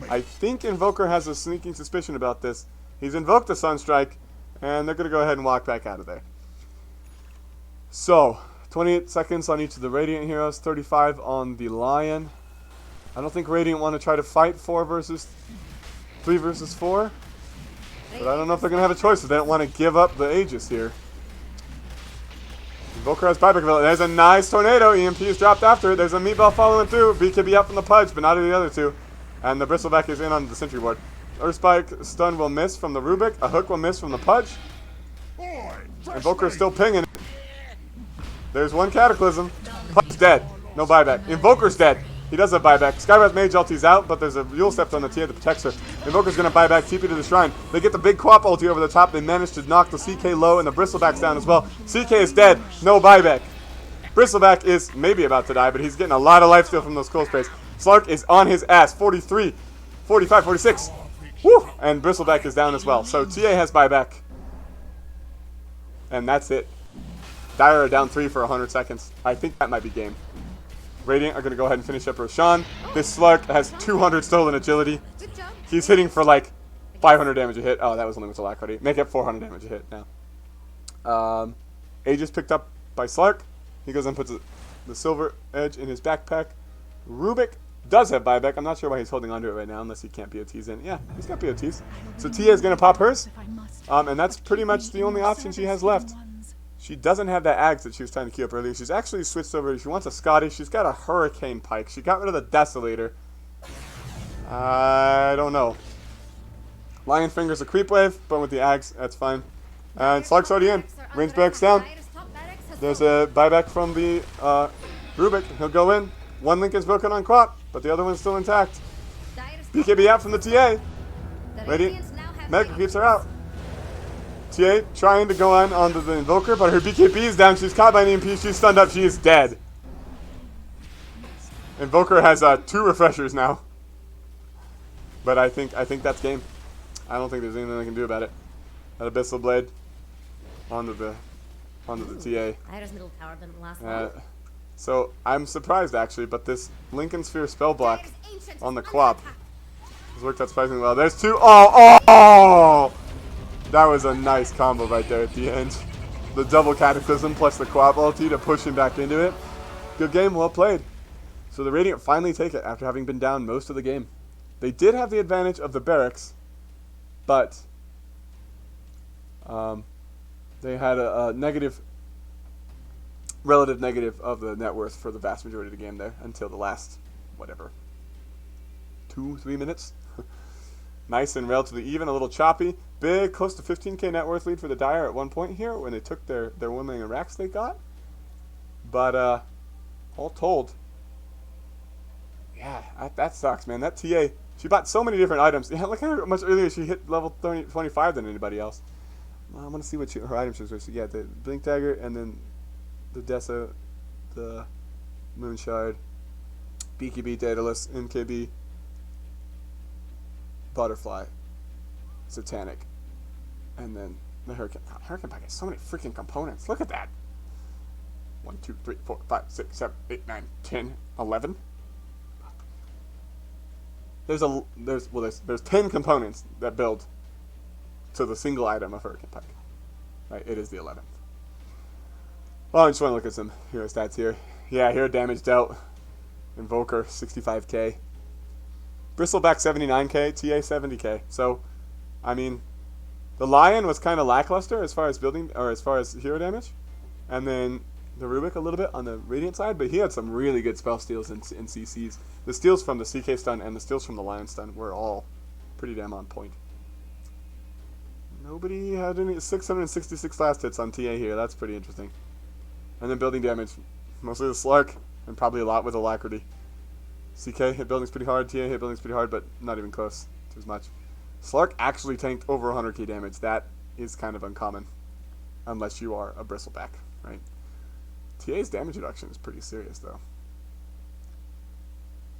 Speaker 1: I think Invoker has a sneaking suspicion about this. He's invoked the Sunstrike, and they're going to go ahead and walk back out of there. So, 28 seconds on each of the Radiant heroes, 35 on the Lion. I don't think Radiant want to try to fight 3 versus 4. But I don't know if they're going to have a choice if they don't want to give up the Aegis here. Invoker has buyback available. There's a nice tornado. EMP is dropped after it. There's a meatball following through. BKB up from the Pudge, but not of the other 2. And the Bristleback is in on the sentry ward. Earth Spike stun will miss from the Rubik. A hook will miss from the Pudge. Invoker is still pinging it. There's one Cataclysm. Pudge dead. No buyback. Invoker's dead. He does have buyback. Skywrath Mage ulti's out, but there's a Mule Scepter on the TA that protects her. Invoker's going to buy back TP to the Shrine. They get the big Quap ulti over the top. They manage to knock the CK low, and the Bristleback's down as well. CK is dead. No buyback. Bristleback is maybe about to die, but he's getting a lot of lifesteal from those cool sprays. Slark is on his ass. 43, 45, 46. Woo! And Bristleback is down as well. So TA has buyback. And that's it. Dire are down 3 for 100 seconds. I think that might be game. Radiant are going to go ahead and finish up Roshan. This Slark has 200 stolen agility.
Speaker 5: Good job.
Speaker 1: He's hitting for like 500 damage a hit. Oh, that was only with Alacrity. Make it 400 damage a hit now. Aegis picked up by Slark. He goes and puts the silver edge in his backpack. Rubik does have buyback. I'm not sure why he's holding onto it right now unless he can't BOTs in. Yeah, he's got BOTs. So Tia is going to pop hers. And that's pretty much the only option she has left. She doesn't have that Axe that she was trying to queue up earlier. She's actually switched over. She wants a Scotty. She's got a Hurricane Pike. She got rid of the Desolator. I don't know. Lion Finger's a creep wave, but with the Axe, that's fine. And Slark's already in. Range barracks down. There's a buyback from the Rubik. He'll go in. One link is broken on Quap, but the other one's still intact. BKB out from the TA. Radiant Medical keeps her out. TA trying to go on onto the Invoker, but her BKB is down. She's caught by an EMP. She's stunned up. She is dead. Invoker has 2 refreshers now. But I think that's game. I don't think there's anything they can do about it. That Abyssal Blade onto the TA.
Speaker 5: Dire's middle tower didn't last long.
Speaker 1: So I'm surprised actually, but this Lincoln Sphere spell block on the Quap has worked out surprisingly well. There's 2. Oh! That was a nice combo right there at the end. The double Cataclysm plus the Quap ulti to push him back into it. Good game, well played. So the Radiant finally take it after having been down most of the game. They did have the advantage of the barracks, but they had a relative negative of the net worth for the vast majority of the game there until the last, whatever, 2-3 minutes. Nice and relatively even, a little choppy. Big, close to 15k net worth lead for the Dire at one point here when they took their women and racks they got. But all told, yeah, that sucks, man. That TA, she bought so many different items. Yeah, look how much earlier she hit level 25 than anybody else. I want to see what her items was. So yeah, the Blink Dagger and then the Dessa, the Moon Shard, BKB, Daedalus, MKB, Butterfly, Satanic, and then the Hurricane. Oh, Hurricane Pack has so many freaking components. Look at that. 1, 2, 3, 4, 5, 6, 7, 8, 9, 10, 11. There's 10 components that build to the single item of Hurricane Pack. Right, it is the 11th. Well, I just want to look at some hero stats here. Yeah, hero damage dealt. Invoker 65k. Bristleback 79k. TA 70k. So, I mean, the Lion was kind of lackluster as far as building or as far as hero damage, and then the Rubik a little bit on the Radiant side, but he had some really good spell steals in CCs. The steals from the CK stun and the steals from the Lion stun were all pretty damn on point. Nobody had any 666 last hits on TA here. That's pretty interesting. And then building damage, mostly the Slark, and probably a lot with Alacrity. CK hit buildings pretty hard, TA hit buildings pretty hard, but not even close to as much. Slark actually tanked over 100k damage. That is kind of uncommon, unless you are a Bristleback, right? TA's damage reduction is pretty serious, though.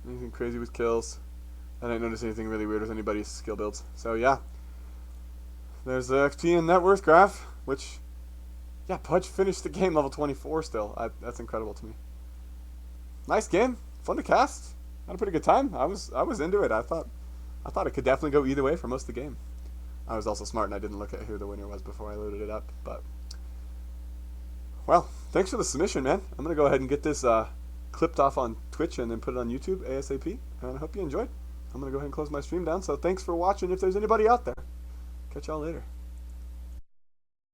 Speaker 1: Anything crazy with kills? I didn't notice anything really weird with anybody's skill builds. So, yeah. There's the XP and net worth graph, which, yeah, Pudge finished the game level 24 still. That's incredible to me. Nice game. Fun to cast. Had a pretty good time. I was into it. I thought it could definitely go either way for most of the game. I was also smart and I didn't look at who the winner was before I loaded it up. But, well, thanks for the submission, man. I'm going to go ahead and get this clipped off on Twitch and then put it on YouTube ASAP. And I hope you enjoyed. I'm going to go ahead and close my stream down. So thanks for watching if there's anybody out there. Catch y'all later.